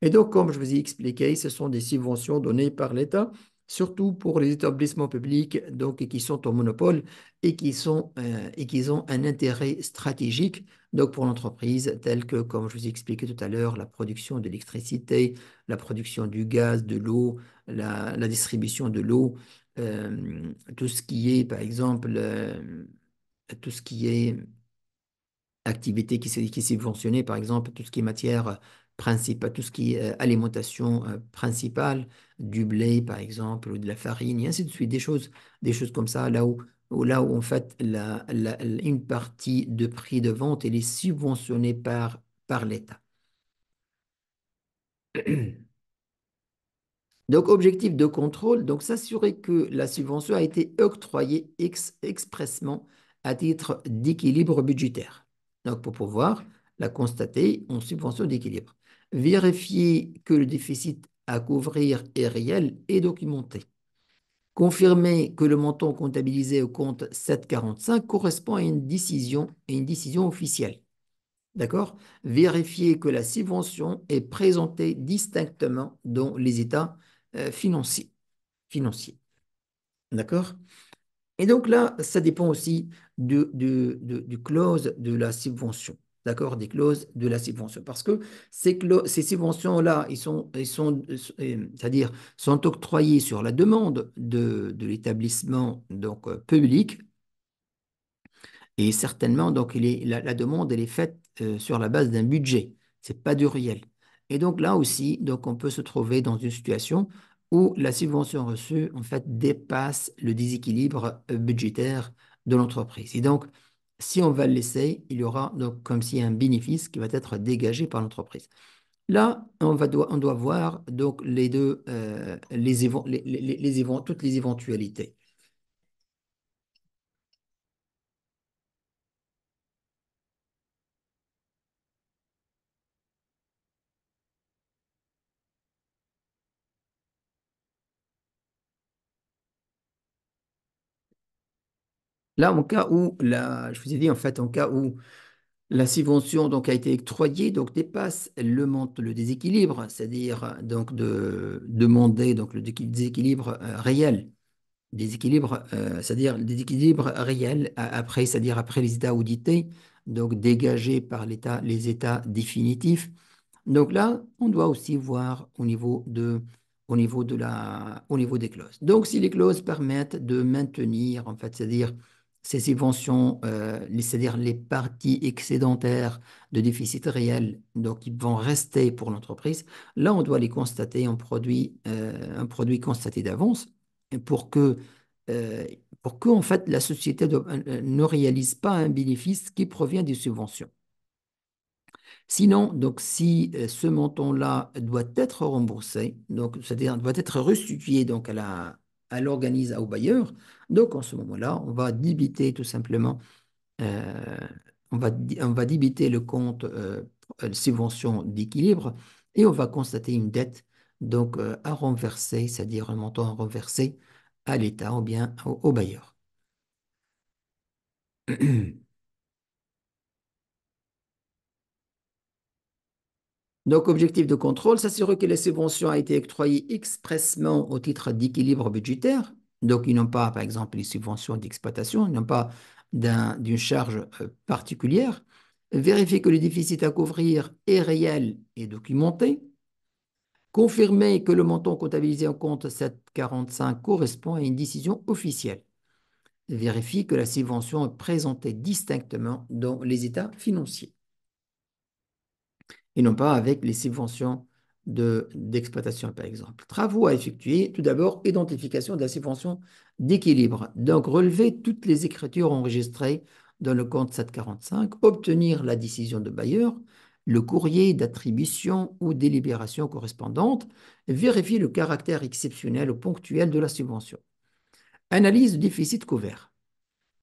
Et donc, comme je vous ai expliqué, ce sont des subventions données par l'État, surtout pour les établissements publics donc, qui sont au monopole et qui ont un intérêt stratégique donc, pour l'entreprise, tel que, comme je vous ai expliqué tout à l'heure, la production d'électricité, la production du gaz, de l'eau, la distribution de l'eau, tout ce qui est, par exemple, tout ce qui est activité qui est subventionnée, par exemple, tout ce qui est matière principale, tout ce qui est alimentation principale, du blé, par exemple, ou de la farine, et ainsi de suite, des choses comme ça, là où en fait, une partie de prix de vente, elle est subventionnée par l'État. Donc, objectif de contrôle, donc s'assurer que la subvention a été octroyée expressement à titre d'équilibre budgétaire. Donc, pour pouvoir la constater en subvention d'équilibre. Vérifier que le déficit à couvrir est réel et documenté. Confirmer que le montant comptabilisé au compte 745 correspond à une décision officielle. D'accord? Vérifier que la subvention est présentée distinctement dans les états financiers. Financiers. D'accord? Et donc là, ça dépend aussi du clause de la subvention. D'accord? Des clauses de la subvention. Parce que ces subventions-là, c'est-à-dire, sont octroyées sur la demande de l'établissement donc, public. Et certainement, donc, la demande, elle est faite sur la base d'un budget. C'est pas du réel. Et donc là aussi, donc, on peut se trouver dans une situation où la subvention reçue, en fait, dépasse le déséquilibre budgétaire de l'entreprise. Et donc, si on va le laisser, il y aura donc comme si un bénéfice qui va être dégagé par l'entreprise. Là, on doit voir donc les deux, toutes les éventualités. Là, je vous ai dit en fait, en cas où la subvention donc, a été octroyée, donc dépasse le déséquilibre, c'est-à-dire donc de demander donc, le déséquilibre réel, c'est-à-dire le déséquilibre réel après, c'est-à-dire après les états audités, donc dégagés par les états définitifs. Donc là, on doit aussi voir au niveau des clauses. Donc, si les clauses permettent de maintenir, en fait, c'est-à-dire ces subventions, c'est-à-dire les parties excédentaires de déficit réel, donc ils vont rester pour l'entreprise, là, on doit les constater en un produit constaté d'avance pour que, euh, en fait, la société ne réalise pas un bénéfice qui provient des subventions. Sinon, donc, si ce montant-là doit être remboursé, donc, c'est-à-dire doit être restitué donc, à l'organisme, au bailleur, donc en ce moment-là, on va débiter tout simplement, euh, on va débiter le compte subvention d'équilibre et on va constater une dette donc, à renverser, c'est-à-dire un montant à renverser à l'État ou bien au bailleur. Donc, objectif de contrôle, s'assurer que les subventions ont été octroyées expressément au titre d'équilibre budgétaire. Donc, ils n'ont pas, par exemple, les subventions d'exploitation, ils n'ont pas d'une charge particulière. Vérifier que le déficit à couvrir est réel et documenté. Confirmer que le montant comptabilisé en compte 745 correspond à une décision officielle. Vérifier que la subvention est présentée distinctement dans les états financiers. et non pas avec les subventions d'exploitation, par exemple. Travaux à effectuer. Tout d'abord, identification de la subvention d'équilibre. Donc, relever toutes les écritures enregistrées dans le compte 745, obtenir la décision de bailleur, le courrier d'attribution ou délibération correspondante, vérifier le caractère exceptionnel ou ponctuel de la subvention. Analyse du déficit couvert.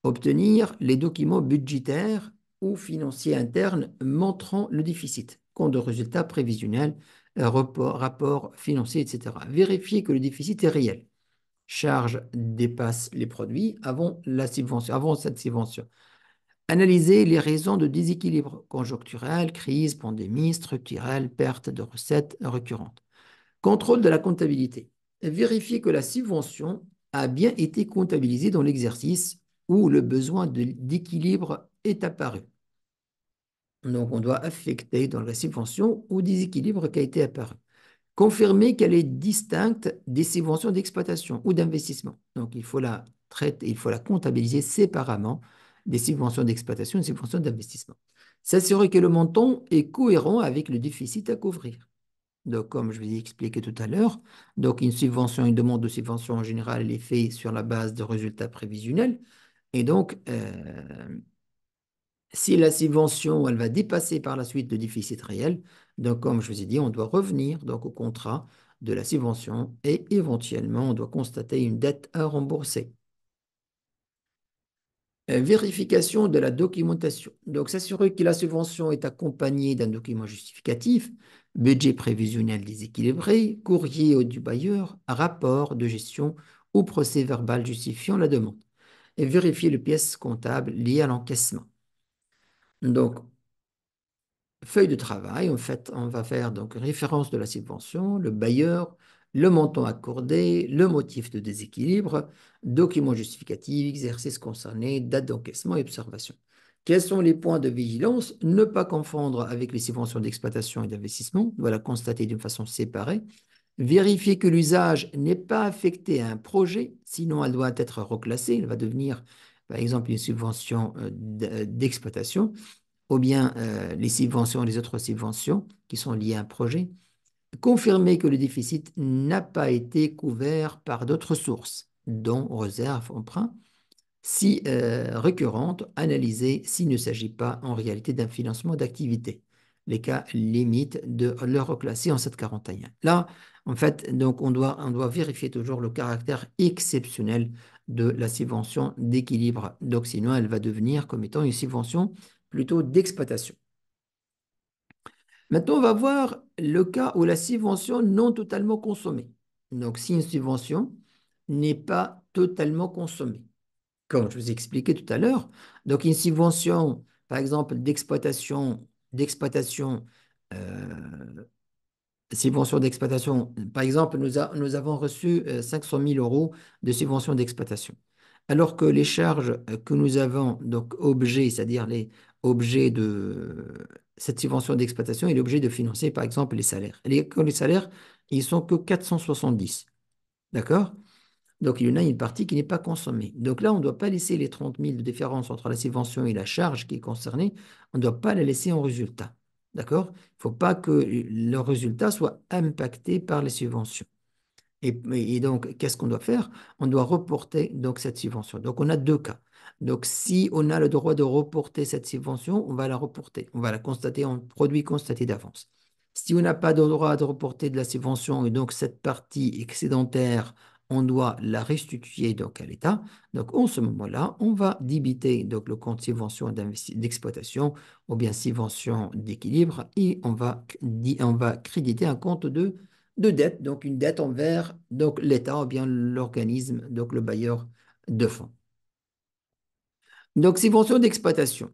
Obtenir les documents budgétaires ou financiers internes montrant le déficit, compte de résultats prévisionnels, rapport financier, etc. Vérifier que le déficit est réel. Charges dépassent les produits avant cette subvention. Analyser les raisons de déséquilibre conjoncturel, crise, pandémie, structurelle, perte de recettes récurrentes. Contrôle de la comptabilité. Vérifier que la subvention a bien été comptabilisée dans l'exercice où le besoin d'équilibre est apparu. Donc, on doit affecter dans la subvention au déséquilibre qui a été apparu. Confirmer qu'elle est distincte des subventions d'exploitation ou d'investissement. Donc, il faut la traiter, il faut la comptabiliser séparément des subventions d'exploitation et des subventions d'investissement. S'assurer que le montant est cohérent avec le déficit à couvrir. Donc, comme je vous ai expliqué tout à l'heure, donc une demande de subvention en général, elle est faite sur la base de résultats prévisionnels. Et donc, si la subvention, elle va dépasser par la suite le déficit réel, donc comme je vous ai dit, on doit revenir donc au contrat de la subvention et éventuellement, on doit constater une dette à rembourser. Vérification de la documentation. Donc, s'assurer que la subvention est accompagnée d'un document justificatif, budget prévisionnel déséquilibré, courrier du bailleur, rapport de gestion ou procès verbal justifiant la demande. Et vérifier les pièces comptables liées à l'encaissement. Donc, feuille de travail, en fait, on va faire donc référence de la subvention, le bailleur, le montant accordé, le motif de déséquilibre, document justificatif, exercice concerné, date d'encaissement et observation. Quels sont les points de vigilance? Ne pas confondre avec les subventions d'exploitation et d'investissement, on va la constater d'une façon séparée. Vérifier que l'usage n'est pas affecté à un projet, sinon elle doit être reclassée, elle va devenir par exemple une subvention d'exploitation ou bien les subventions, les autres subventions qui sont liées à un projet, confirmer que le déficit n'a pas été couvert par d'autres sources, dont réserve, emprunt, si récurrente, analyser s'il ne s'agit pas en réalité d'un financement d'activité. Les cas limites de le reclasser en 741. Là, en fait, donc on doit vérifier toujours le caractère exceptionnel de la subvention d'équilibre. Donc sinon, elle va devenir comme étant une subvention plutôt d'exploitation. Maintenant, on va voir le cas où la subvention non totalement consommée. Donc, si une subvention n'est pas totalement consommée, comme je vous ai expliqué tout à l'heure, donc une subvention, par exemple, d'exploitation, euh, subvention d'exploitation. Par exemple, nous avons reçu 500 000 euros de subvention d'exploitation. Alors que les charges que nous avons, donc objets, c'est-à-dire les objets de cette subvention d'exploitation, est l'objet de financer, par exemple, les salaires. Les salaires, ils sont que 470. D'accord? Donc, il y en a une partie qui n'est pas consommée. Donc là, on ne doit pas laisser les 30 000 de différence entre la subvention et la charge qui est concernée. On ne doit pas la laisser en résultat. D'accord? Il ne faut pas que le résultat soit impacté par les subventions. Et donc, qu'est-ce qu'on doit faire? On doit reporter donc cette subvention. Donc, on a deux cas. Donc, si on a le droit de reporter cette subvention, on va la reporter. On va la constater en produit constaté d'avance. Si on n'a pas de droit de reporter de la subvention et donc cette partie excédentaire, on doit la restituer donc à l'État. Donc, en ce moment-là, on va débiter donc le compte subvention d'exploitation ou bien subvention d'équilibre et on va créditer un compte de dette, donc une dette envers donc l'État ou bien l'organisme, donc le bailleur de fonds. Donc, subvention d'exploitation.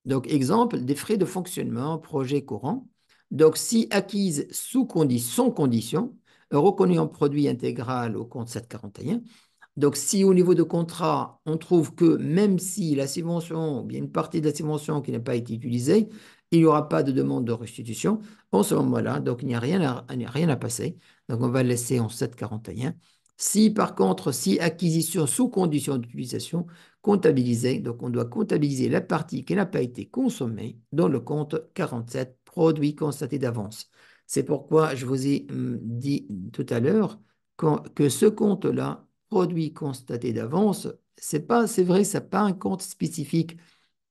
Donc, exemple, des frais de fonctionnement, projet courant. Donc, si acquise sans condition, reconnu en produit intégral au compte 741. Donc, si au niveau de contrat, on trouve que même si la subvention, ou bien une partie de la subvention qui n'a pas été utilisée, il n'y aura pas de demande de restitution, en ce moment-là, donc il n'y a rien à passer. Donc, on va le laisser en 741. Si par contre, si acquisition sous condition d'utilisation, comptabilisée, donc on doit comptabiliser la partie qui n'a pas été consommée dans le compte 47 produit constaté d'avance. C'est pourquoi je vous ai dit tout à l'heure que ce compte-là, produit constaté d'avance, c'est vrai, ce n'est pas un compte spécifique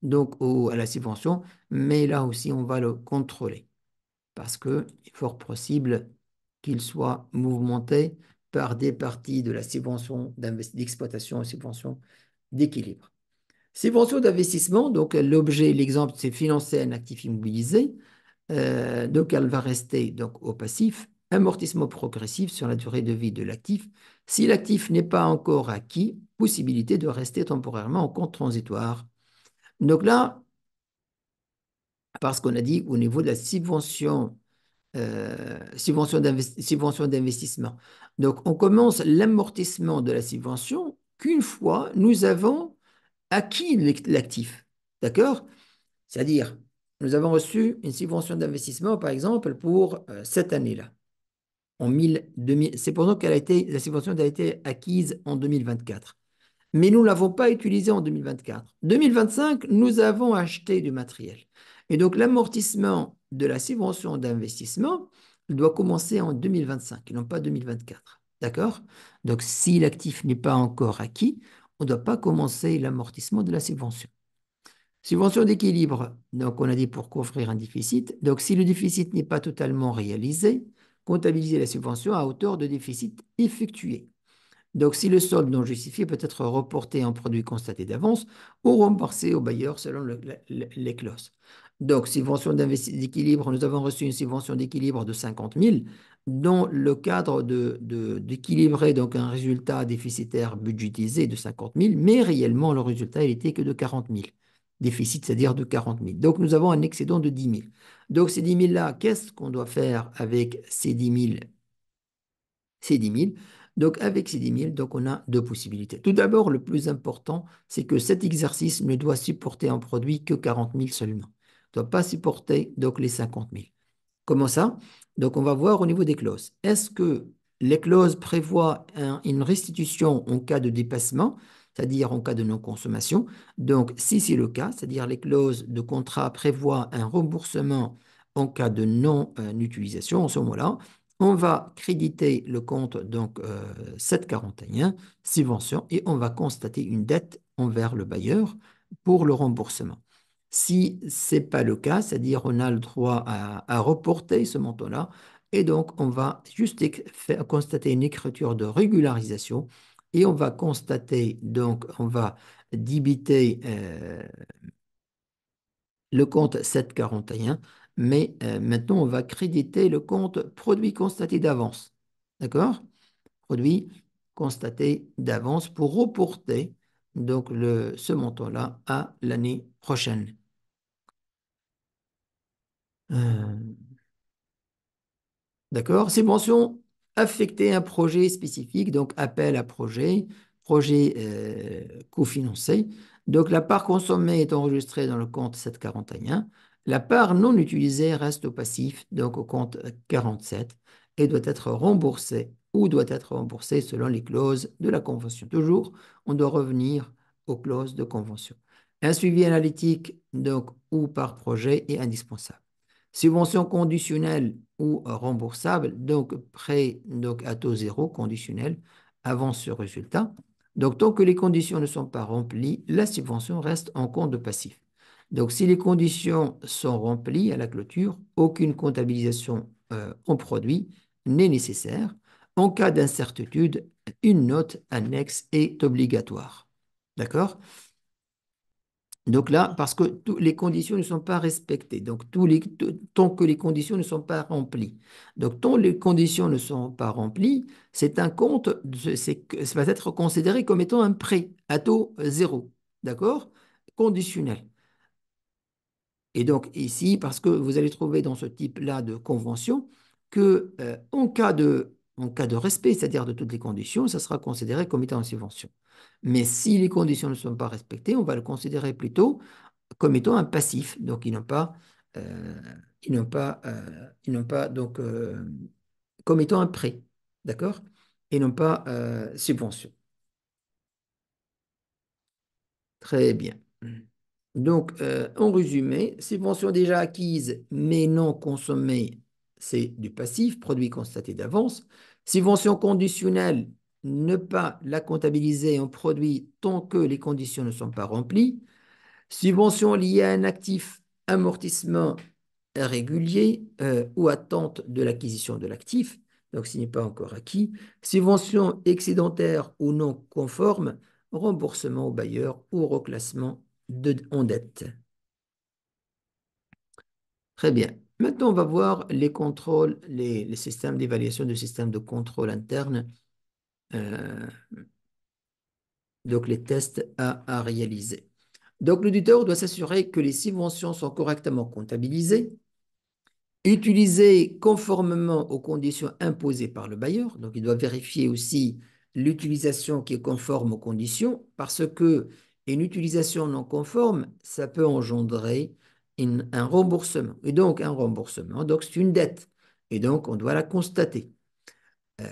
donc à la subvention, mais là aussi, on va le contrôler parce qu'il est fort possible qu'il soit mouvementé par des parties de la subvention d'exploitation et subvention d'équilibre. Subvention d'investissement, donc l'objet, l'exemple, c'est financer un actif immobilisé. Donc, elle va rester donc, au passif. Amortissement progressif sur la durée de vie de l'actif. Si l'actif n'est pas encore acquis, possibilité de rester temporairement en compte transitoire. Donc là, parce qu'on a dit au niveau de la subvention d'investissement. Donc, on commence l'amortissement de la subvention qu'une fois nous avons acquis l'actif. D'accord? C'est-à-dire, nous avons reçu une subvention d'investissement, par exemple, pour cette année-là. C'est pour ça la subvention a été acquise en 2024. Mais nous ne l'avons pas utilisée en 2024. 2025, nous avons acheté du matériel. Et donc, l'amortissement de la subvention d'investissement doit commencer en 2025 et non pas 2024. D'accord? Donc, si l'actif n'est pas encore acquis, on ne doit pas commencer l'amortissement de la subvention. Subvention d'équilibre, donc on a dit pour couvrir un déficit. Donc si le déficit n'est pas totalement réalisé, comptabiliser la subvention à hauteur de déficit effectué. Donc si le solde non justifié peut être reporté en produit constaté d'avance ou remboursé au bailleur selon les clauses. Donc subvention d'équilibre, nous avons reçu une subvention d'équilibre de 50 000 dans le cadre d'équilibrer donc un résultat déficitaire budgétisé de 50 000, mais réellement le résultat il était que de 40 000. Déficit, c'est-à-dire de 40 000. Donc nous avons un excédent de 10 000. Donc ces 10 000-là, qu'est-ce qu'on doit faire avec ces 10 000 ces 10 000. Donc, avec ces 10 000, donc, on a deux possibilités. Tout d'abord, le plus important, c'est que cet exercice ne doit supporter un produit que 40 000 seulement. Il ne doit pas supporter donc, les 50 000. Comment ça? Donc, on va voir au niveau des clauses. Est-ce que les clauses prévoient une restitution en cas de dépassement, c'est-à-dire en cas de non-consommation? Donc, si c'est le cas, c'est-à-dire les clauses de contrat prévoient un remboursement en cas de non-utilisation, en ce moment-là, on va créditer le compte donc 741, subvention, et on va constater une dette envers le bailleur pour le remboursement. Si ce n'est pas le cas, c'est-à-dire on a le droit à reporter ce montant-là, et donc on va juste constater une écriture de régularisation, et on va constater, donc on va débiter le compte 741, mais maintenant on va créditer le compte produit constaté d'avance. D'accord? Produit constaté d'avance pour reporter donc ce montant-là à l'année prochaine. Euh, D'accord? Ces mentions affecter un projet spécifique, donc appel à projet, projet cofinancé. Donc la part consommée est enregistrée dans le compte 741. La part non utilisée reste au passif, donc au compte 47, et doit être remboursée ou doit être remboursée selon les clauses de la convention. Toujours, on doit revenir aux clauses de convention. Un suivi analytique donc, ou par projet est indispensable. Subvention conditionnelle ou remboursable, donc prêt donc à taux zéro conditionnel, avance sur résultat. Donc, tant que les conditions ne sont pas remplies, la subvention reste en compte de passif. Donc, si les conditions sont remplies à la clôture, aucune comptabilisation en produit n'est nécessaire. En cas d'incertitude, une note annexe est obligatoire. D'accord? Donc là, parce que les conditions ne sont pas respectées, donc tant que les conditions ne sont pas remplies. Donc, tant les conditions ne sont pas remplies, c'est un compte, ça va être considéré comme étant un prêt à taux zéro, d'accord? Conditionnel. Et donc ici, parce que vous allez trouver dans ce type-là de convention que en cas de respect, c'est-à-dire de toutes les conditions, ça sera considéré comme étant une subvention. Mais si les conditions ne sont pas respectées, on va le considérer plutôt comme étant un passif. Donc, euh, ils n'ont pas donc, comme étant un prêt, d'accord? Et non pas subvention. Très bien. Donc, en résumé, subvention déjà acquise mais non consommée, c'est du passif, produit constaté d'avance. Subvention conditionnelle, ne pas la comptabiliser en produit tant que les conditions ne sont pas remplies. Subvention liée à un actif, amortissement régulier ou attente de l'acquisition de l'actif, donc ce n'est pas encore acquis. Subvention excédentaire ou non conforme, remboursement au bailleur ou reclassement en dette. Très bien. Maintenant, on va voir les contrôles, les systèmes d'évaluation du système de contrôle interne, euh, donc les tests à réaliser. Donc, l'auditeur doit s'assurer que les subventions sont correctement comptabilisées, utilisées conformément aux conditions imposées par le bailleur. Donc, il doit vérifier aussi l'utilisation qui est conforme aux conditions, parce que une utilisation non conforme, ça peut engendrer un remboursement. Et donc, un remboursement, donc c'est une dette. Et donc, on doit la constater. Euh,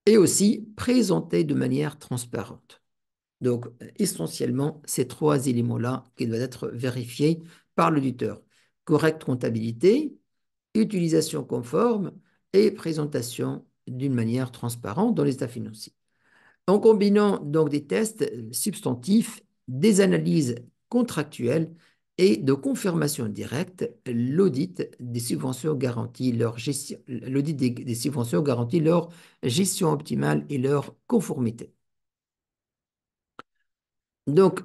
Et aussi présenter de manière transparente. Donc, essentiellement, ces trois éléments-là qui doivent être vérifiés par l'auditeur. Correcte comptabilité, utilisation conforme et présentation d'une manière transparente dans les états financiers. En combinant donc des tests substantifs, des analyses contractuelles et de confirmation directe, l'audit des subventions garantit leur gestion, l'audit des subventions garantit leur gestion optimale et leur conformité. Donc,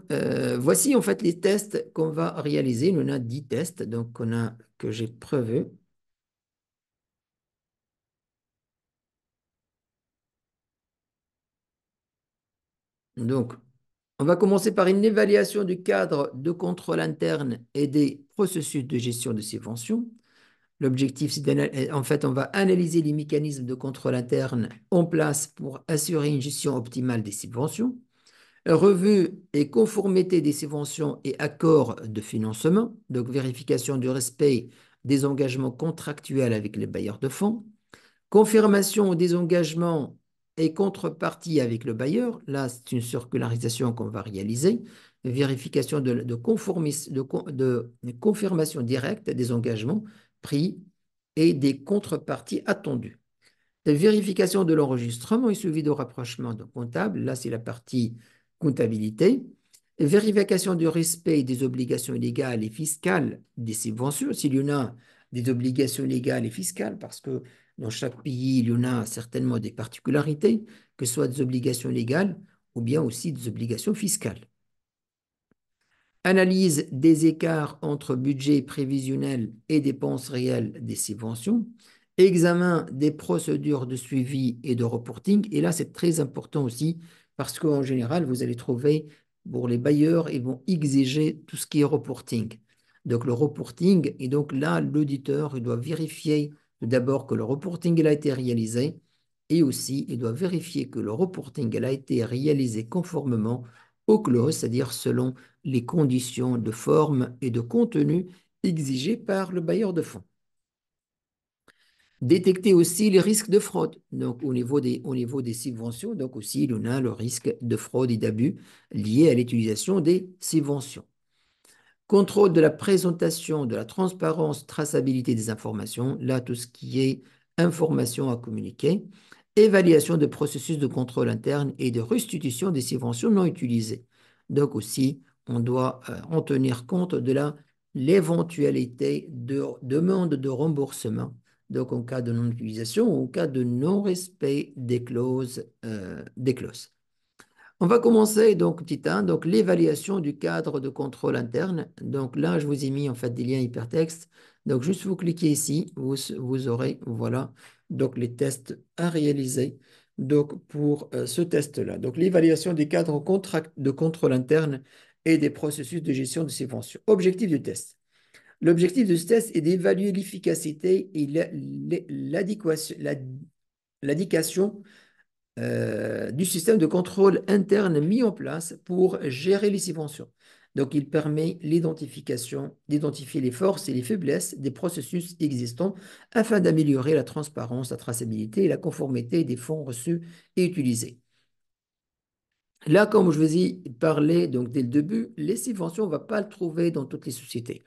voici en fait les tests qu'on va réaliser. On a 10 tests donc que j'ai prévus. Donc, on va commencer par une évaluation du cadre de contrôle interne et des processus de gestion de subventions. L'objectif, c'est en fait, on va analyser les mécanismes de contrôle interne en place pour assurer une gestion optimale des subventions. Revue et conformité des subventions et accords de financement, donc vérification du respect des engagements contractuels avec les bailleurs de fonds. Confirmation des engagements et contrepartie avec le bailleur. Là, c'est une circularisation qu'on va réaliser. Vérification de confirmation directe des engagements pris et des contreparties attendues. Vérification de l'enregistrement et suivi de rapprochement de comptable. Là, c'est la partie comptabilité. Vérification du respect des obligations légales et fiscales des subventions, s'il y en a des obligations légales et fiscales, parce que dans chaque pays, il y en a certainement des particularités, que ce soit des obligations légales ou bien aussi des obligations fiscales. Analyse des écarts entre budget prévisionnel et dépenses réelles des subventions, examen des procédures de suivi et de reporting. Et là, c'est très important aussi parce qu'en général, vous allez trouver, pour les bailleurs, ils vont exiger tout ce qui est reporting. Donc, le reporting, et donc là, l'auditeur, il doit vérifier tout d'abord que le reporting il a été réalisé et aussi, il doit vérifier que le reporting il a été réalisé conformément aux clauses, c'est-à-dire selon les conditions de forme et de contenu exigées par le bailleur de fonds. Détecter aussi les risques de fraude, donc au niveau des subventions, donc aussi il y en a le risque de fraude et d'abus lié à l'utilisation des subventions. Contrôle de la présentation, de la transparence, traçabilité des informations, là tout ce qui est information à communiquer, évaluation de processus de contrôle interne et de restitution des subventions non utilisées. Donc aussi, on doit en tenir compte de l'éventualité de demande de remboursement, donc en cas de non-utilisation ou en cas de non-respect des clauses, des clauses. On va commencer donc petit 1, donc l'évaluation du cadre de contrôle interne. Donc là, je vous ai mis en fait des liens hypertextes. Donc juste vous cliquez ici, vous aurez voilà donc les tests à réaliser. Donc pour ce test-là, donc l'évaluation des cadres de contrôle interne et des processus de gestion de subventions. Objectif du test. L'objectif de ce test est d'évaluer l'efficacité et l'adéquation du système de contrôle interne mis en place pour gérer les subventions. Donc, il permet d'identifier les forces et les faiblesses des processus existants afin d'améliorer la transparence, la traçabilité et la conformité des fonds reçus et utilisés. Là, comme je vous ai parlé donc dès le début, les subventions, on ne va pas le trouver dans toutes les sociétés.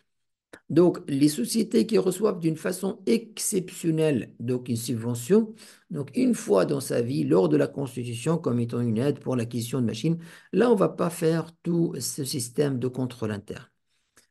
Donc, les sociétés qui reçoivent d'une façon exceptionnelle donc une subvention, donc une fois dans sa vie, lors de la constitution, comme étant une aide pour l'acquisition de machines, là, on ne va pas faire tout ce système de contrôle interne.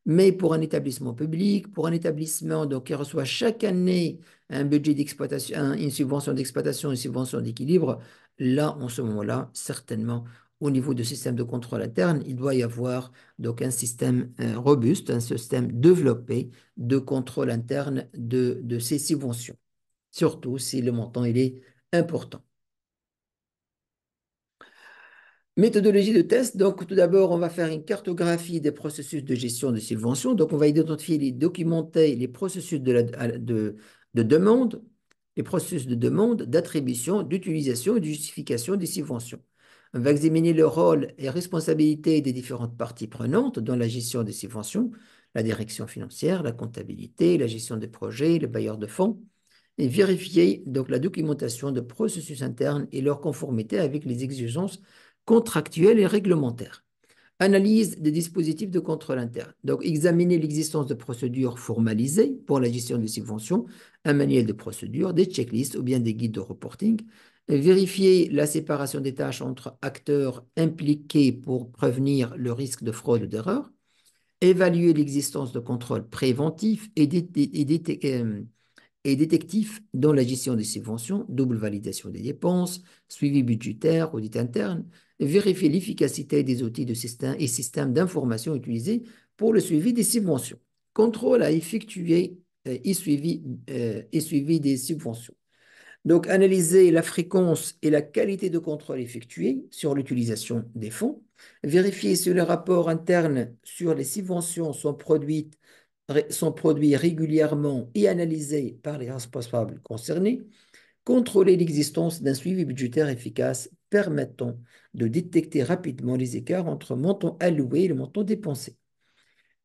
Mais pour un établissement public, pour un établissement donc, qui reçoit chaque année un budget d'exploitation, une subvention d'exploitation, une subvention d'équilibre, là, en ce moment-là, certainement, au niveau du système de contrôle interne, il doit y avoir donc un système robuste, un système développé de contrôle interne de ces subventions, surtout si le montant il est important. Méthodologie de test. Donc, tout d'abord, on va faire une cartographie des processus de gestion de subventions. Donc, on va identifier et documenter les processus de demande, les processus de demande, d'attribution, d'utilisation et de justification des subventions. On va examiner le rôle et responsabilité des différentes parties prenantes dans la gestion des subventions, la direction financière, la comptabilité, la gestion des projets, le bailleur de fonds, et vérifier donc la documentation de processus internes et leur conformité avec les exigences contractuelles et réglementaires. Analyse des dispositifs de contrôle interne. Donc, examiner l'existence de procédures formalisées pour la gestion des subventions, un manuel de procédures, des checklists ou bien des guides de reporting. Vérifier la séparation des tâches entre acteurs impliqués pour prévenir le risque de fraude ou d'erreur. Évaluer l'existence de contrôles préventifs et détectif dans la gestion des subventions, double validation des dépenses, suivi budgétaire, audit interne, vérifier l'efficacité des outils de système et systèmes d'information utilisés pour le suivi des subventions. Contrôle à effectuer et suivi des subventions. Donc, analyser la fréquence et la qualité de contrôle effectué sur l'utilisation des fonds, vérifier si les rapports internes sur les subventions sont produits régulièrement et analysés par les responsables concernés, contrôler l'existence d'un suivi budgétaire efficace permettant de détecter rapidement les écarts entre montant alloué et le montant dépensé.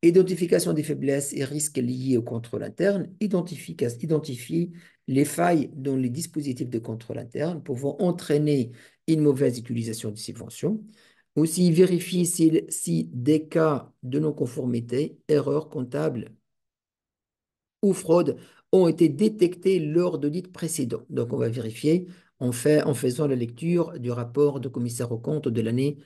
Identification des faiblesses et risques liés au contrôle interne, identifier les failles dans les dispositifs de contrôle interne pouvant entraîner une mauvaise utilisation des subventions. Aussi, vérifier si des cas de non-conformité, erreurs comptables ou fraudes ont été détectées lors d'audits précédents. Donc, on va vérifier en faisant la lecture du rapport de commissaire aux comptes des années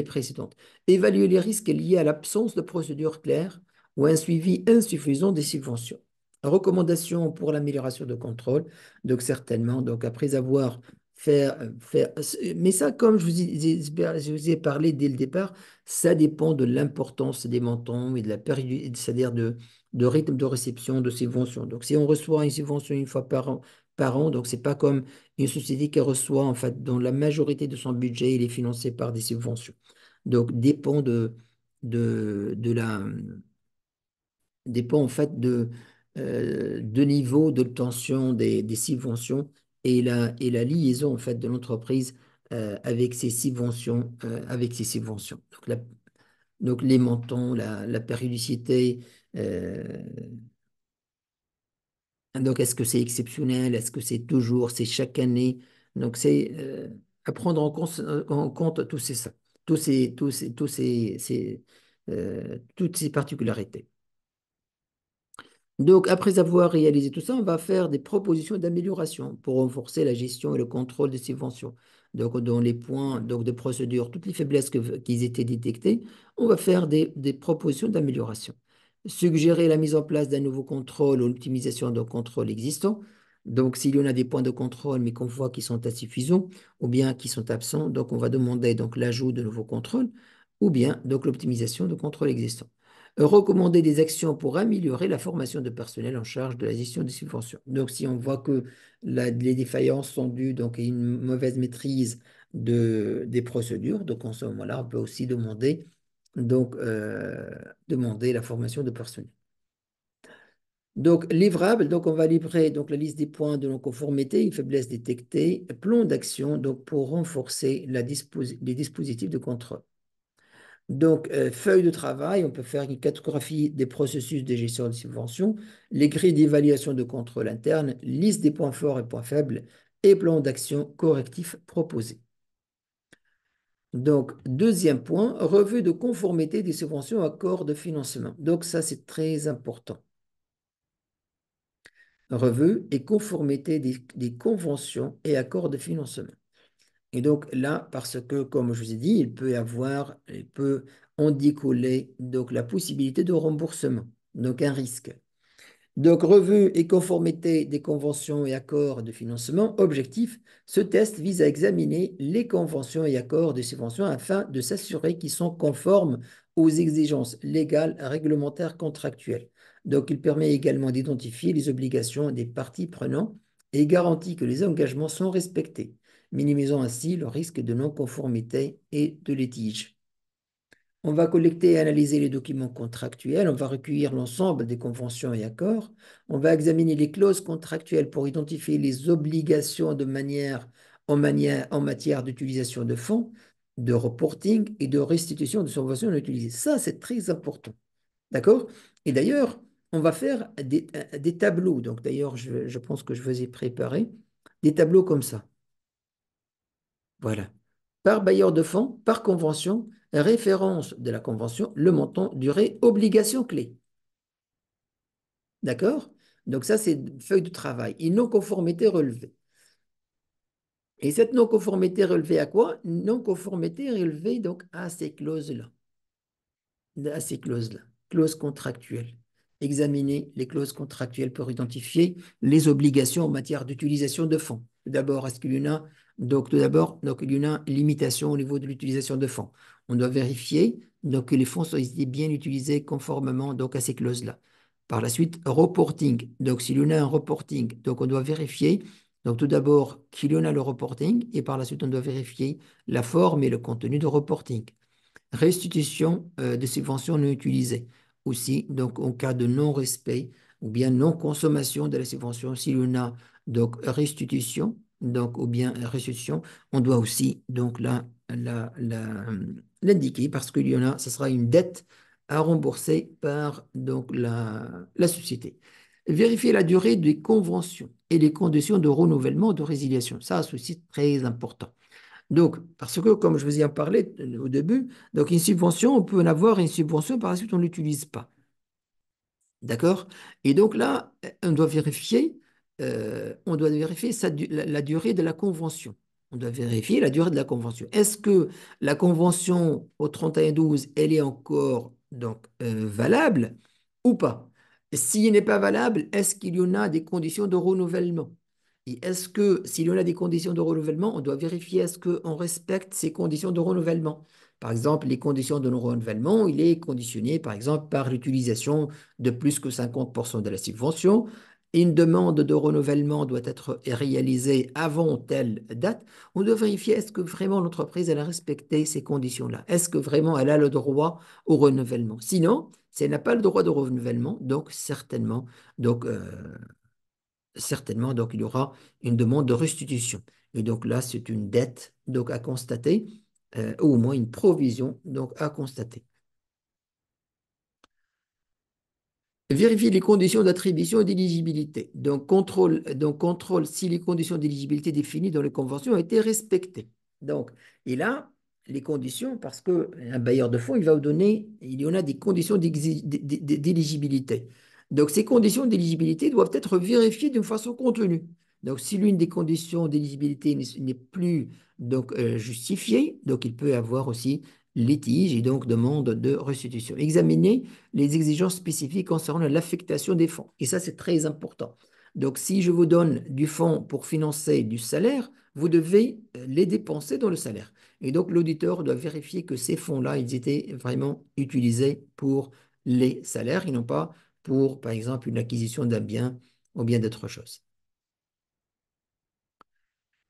précédentes. Évaluer les risques liés à l'absence de procédure claire ou un suivi insuffisant des subventions. Recommandations pour l'amélioration de contrôle. Donc, certainement, donc après avoir mais ça, comme je vous ai parlé dès le départ, ça dépend de l'importance des montants et de la période, c'est-à-dire de rythme de réception de subventions. Donc, si on reçoit une subvention une fois par an, donc c'est pas comme une société qui reçoit, en fait, dont la majorité de son budget, il est financé par des subventions. Donc, de la, dépend en fait de niveau d'obtention des subventions et la liaison en fait de l'entreprise avec ces subventions. Donc les montants, la périodicité, euh, donc est-ce que c'est exceptionnel, est-ce que c'est chaque année? Donc c'est à prendre en compte toutes ces particularités. Donc, après avoir réalisé tout ça, on va faire des propositions d'amélioration pour renforcer la gestion et le contrôle des subventions. Donc, dans les points donc, de procédure, toutes les faiblesses qui étaient détectées, on va faire des propositions d'amélioration. Suggérer la mise en place d'un nouveau contrôle ou l'optimisation d'un contrôle existant. Donc, s'il y en a des points de contrôle, mais qu'on voit qui sont insuffisants ou bien qui sont absents, donc on va demander donc l'ajout de nouveaux contrôles ou bien donc l'optimisation de contrôles existants. Recommander des actions pour améliorer la formation de personnel en charge de la gestion des subventions. Donc, si on voit que les défaillances sont dues donc, à une mauvaise maîtrise des procédures, donc en ce moment-là, on peut aussi demander la formation de personnel. Donc, livrable, donc on va livrer donc, la liste des points de non-conformité, une faiblesse détectée, plan d'action donc, pour renforcer les dispositifs de contrôle. Donc, feuille de travail, on peut faire une cartographie des processus de gestion de subventions, les grilles d'évaluation de contrôle interne, liste des points forts et points faibles et plan d'action correctif proposé. Donc, deuxième point, revue de conformité des subventions accords de financement. Donc, ça, c'est très important. Revue et conformité des conventions et accords de financement. Et donc là, parce que, comme je vous ai dit, il peut en découler donc la possibilité de remboursement, donc un risque. Donc, revue et conformité des conventions et accords de financement. Objectif, ce test vise à examiner les conventions et accords de subvention afin de s'assurer qu'ils sont conformes aux exigences légales, réglementaires, contractuelles. Donc, il permet également d'identifier les obligations des parties prenantes et garantit que les engagements sont respectés, minimisant ainsi le risque de non-conformité et de litige. On va collecter et analyser les documents contractuels, on va recueillir l'ensemble des conventions et accords, on va examiner les clauses contractuelles pour identifier les obligations en matière d'utilisation de fonds, de reporting et de restitution de subventions non utilisées. Ça, c'est très important. D'accord? Et d'ailleurs, on va faire des tableaux. Donc, d'ailleurs, je pense que je vous ai préparé des tableaux comme ça. Voilà. Par bailleur de fonds, par convention, référence de la convention, le montant, durée, obligation clé. D'accord? Donc ça, c'est une feuille de travail. Et non-conformité relevée. Et cette non-conformité relevée à quoi? Non-conformité relevée donc à ces clauses-là. À ces clauses-là. Clauses contractuelles. Examiner les clauses contractuelles pour identifier les obligations en matière d'utilisation de fonds. Tout d'abord, est-ce qu'il y en a tout d'abord, donc, il y en a une limitation au niveau de l'utilisation de fonds. On doit vérifier donc, que les fonds soient bien utilisés conformément donc, à ces clauses-là. Par la suite, reporting. Donc, s'il y en a un reporting, donc on doit vérifier donc, tout d'abord qu'il y en a le reporting et par la suite, on doit vérifier la forme et le contenu de reporting. Restitution de subventions non utilisées. Aussi, donc en cas de non-respect ou bien non-consommation de la subvention, s'il y en a donc restitution, donc ou bien restitution, on doit aussi donc l'indiquer parce qu'il y en a, ce sera une dette à rembourser par donc la société. Vérifier la durée des conventions et les conditions de renouvellement de résiliation. Ça, c'est aussi très important. Donc, parce que, comme je vous ai parlé au début, donc une subvention, on peut en avoir une subvention, par la suite, on ne l'utilise pas. D'accord? Et donc là, on doit vérifier la durée de la convention. On doit vérifier la durée de la convention. Est-ce que la convention au 31/12, elle est encore donc, valable ou pas? S'il n'est pas valable, est-ce qu'il y en a des conditions de renouvellement? Et est-ce que s'il y en a des conditions de renouvellement, on doit vérifier est-ce qu'on respecte ces conditions de renouvellement? Par exemple, les conditions de renouvellement, il est conditionné, par exemple, par l'utilisation de plus que 50% de la subvention. Une demande de renouvellement doit être réalisée avant telle date. On doit vérifier est-ce que vraiment l'entreprise elle a respecté ces conditions-là. Est-ce que vraiment elle a le droit au renouvellement? Sinon, si elle n'a pas le droit de renouvellement, donc donc, euh, certainement, donc il y aura une demande de restitution. Et donc là, c'est une dette donc à constater, ou au moins une provision donc à constater. Vérifier les conditions d'attribution et d'éligibilité. Donc, contrôle si les conditions d'éligibilité définies dans les conventions ont été respectées. Donc, et là, les conditions, parce qu'un bailleur de fonds, il va vous donner, il y en a des conditions d'éligibilité. Donc, ces conditions d'éligibilité doivent être vérifiées d'une façon contenue. Donc, si l'une des conditions d'éligibilité n'est plus donc, justifiée, donc il peut y avoir aussi litige et donc demande de restitution. Examiner les exigences spécifiques concernant l'affectation des fonds. Et ça, c'est très important. Donc, si je vous donne du fonds pour financer du salaire, vous devez les dépenser dans le salaire. Et donc, l'auditeur doit vérifier que ces fonds-là, ils étaient vraiment utilisés pour les salaires et non pas pour, par exemple, une acquisition d'un bien ou bien d'autre chose.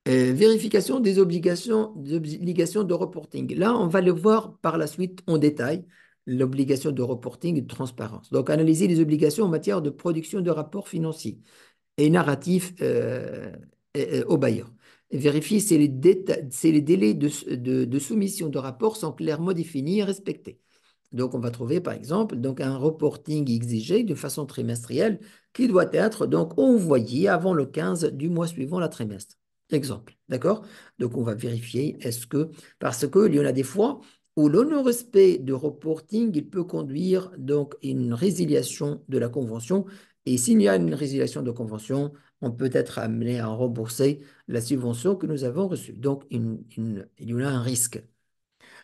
Vérification des obligations de reporting. Là, on va le voir par la suite en détail, l'obligation de reporting et de transparence. Donc, analyser les obligations en matière de production de rapports financiers et narratifs au bailleur. Vérifier si si les délais de soumission de rapports sont clairement définis et respectés. Donc, on va trouver, par exemple, donc un reporting exigé de façon trimestrielle qui doit être donc envoyé avant le 15 du mois suivant la trimestre. Exemple, d'accord? Donc, on va vérifier, est-ce que, parce qu'il y en a des fois où le non-respect de reporting, il peut conduire donc à une résiliation de la convention. Et s'il y a une résiliation de convention, on peut être amené à rembourser la subvention que nous avons reçue. Donc, il y en a un risque.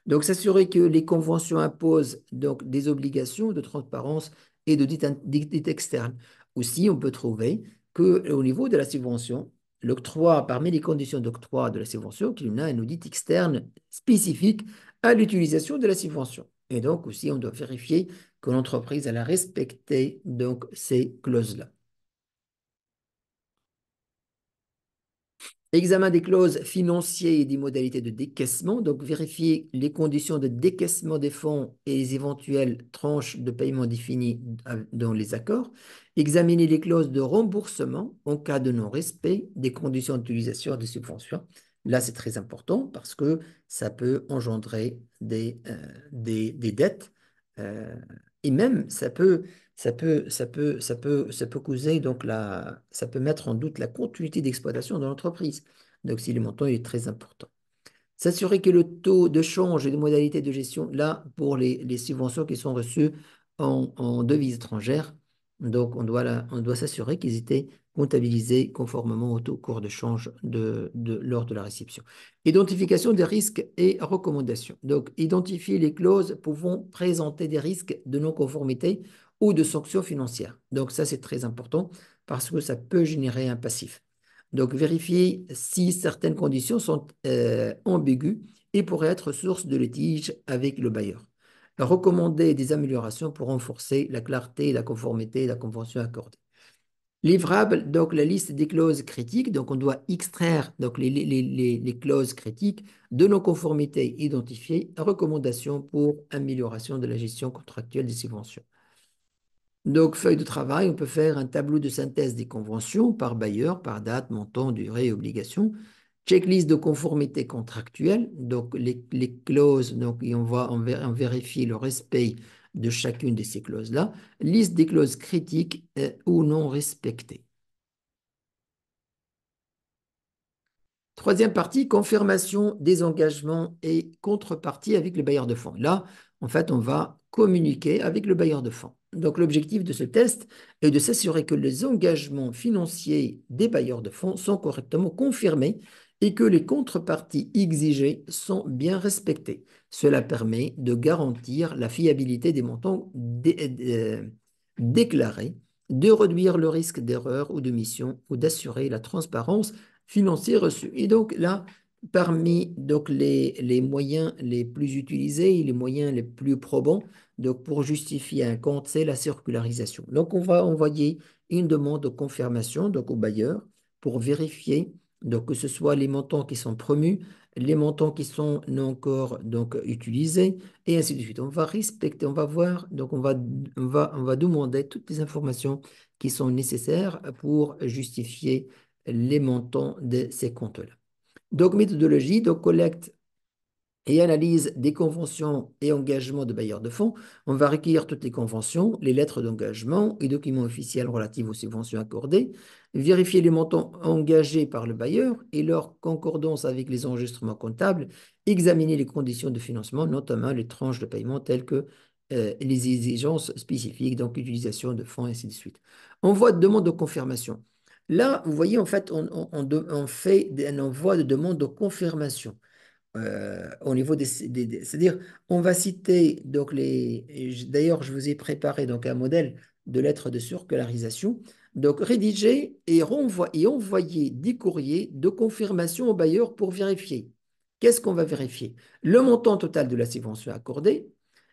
Donc, s'assurer que les conventions imposent donc des obligations de transparence et d'audit externe. Aussi, on peut trouver qu'au niveau de la subvention, l'octroi, parmi les conditions d'octroi de la subvention, qu'il y en a un audit externe spécifique à l'utilisation de la subvention. Et donc aussi, on doit vérifier que l'entreprise elle a respecté donc ces clauses-là. Examen des clauses financières et des modalités de décaissement. Donc, vérifier les conditions de décaissement des fonds et les éventuelles tranches de paiement définies dans les accords. Examiner les clauses de remboursement en cas de non-respect des conditions d'utilisation des subventions. Là, c'est très important parce que ça peut engendrer des dettes euh, et même ça peut causer donc ça peut mettre en doute la continuité d'exploitation de l'entreprise. Donc, si le montant est très important. S'assurer que le taux de change et les modalités de gestion, là, pour les subventions qui sont reçues en devises étrangères, donc on doit s'assurer qu'ils étaient comptabilisés conformément au taux cours de change lors de la réception. Identification des risques et recommandations. Donc, identifier les clauses pouvant présenter des risques de non-conformité ou de sanctions financières. Donc, ça, c'est très important parce que ça peut générer un passif. Donc, vérifier si certaines conditions sont ambiguës et pourraient être source de litige avec le bailleur. Recommander des améliorations pour renforcer la clarté et la conformité de la convention accordée. Livrable, donc la liste des clauses critiques. Donc, on doit extraire donc, les clauses critiques de nos conformités identifiées. Recommandations pour amélioration de la gestion contractuelle des subventions. Donc, feuille de travail, on peut faire un tableau de synthèse des conventions par bailleur, par date, montant, durée et obligation. Checklist de conformité contractuelle, donc les clauses, donc et on vérifie le respect de chacune de ces clauses-là. Liste des clauses critiques ou non respectées. Troisième partie, confirmation des engagements et contrepartie avec le bailleur de fonds. Là, en fait, on va communiquer avec le bailleur de fonds. Donc, l'objectif de ce test est de s'assurer que les engagements financiers des bailleurs de fonds sont correctement confirmés et que les contreparties exigées sont bien respectées. Cela permet de garantir la fiabilité des montants déclarés, de réduire le risque d'erreur ou de mission ou d'assurer la transparence financiers reçus. Et donc là, parmi donc, les moyens les plus utilisés et les moyens les plus probants donc, pour justifier un compte, c'est la circularisation. Donc, on va envoyer une demande de confirmation donc, au bailleur pour vérifier donc, que ce soit les montants qui sont promus, les montants qui sont non encore donc, utilisés, et ainsi de suite. On va respecter, on va voir, donc on va demander toutes les informations qui sont nécessaires pour justifier les montants de ces comptes-là. Donc, méthodologie, donc collecte et analyse des conventions et engagements de bailleurs de fonds. On va recueillir toutes les conventions, les lettres d'engagement et documents officiels relatifs aux subventions accordées, vérifier les montants engagés par le bailleur et leur concordance avec les enregistrements comptables, examiner les conditions de financement, notamment les tranches de paiement telles que les exigences spécifiques, donc utilisation de fonds, et ainsi de suite. Envoi de demande de confirmation. Là, vous voyez, en fait, on fait un envoi de demande de confirmation au niveau c'est-à-dire, on va citer donc d'ailleurs, je vous ai préparé donc un modèle de lettre de circularisation. Donc, rédiger et envoyer des courriers de confirmation au bailleur pour vérifier. Qu'est-ce qu'on va vérifier? Le montant total de la subvention accordée,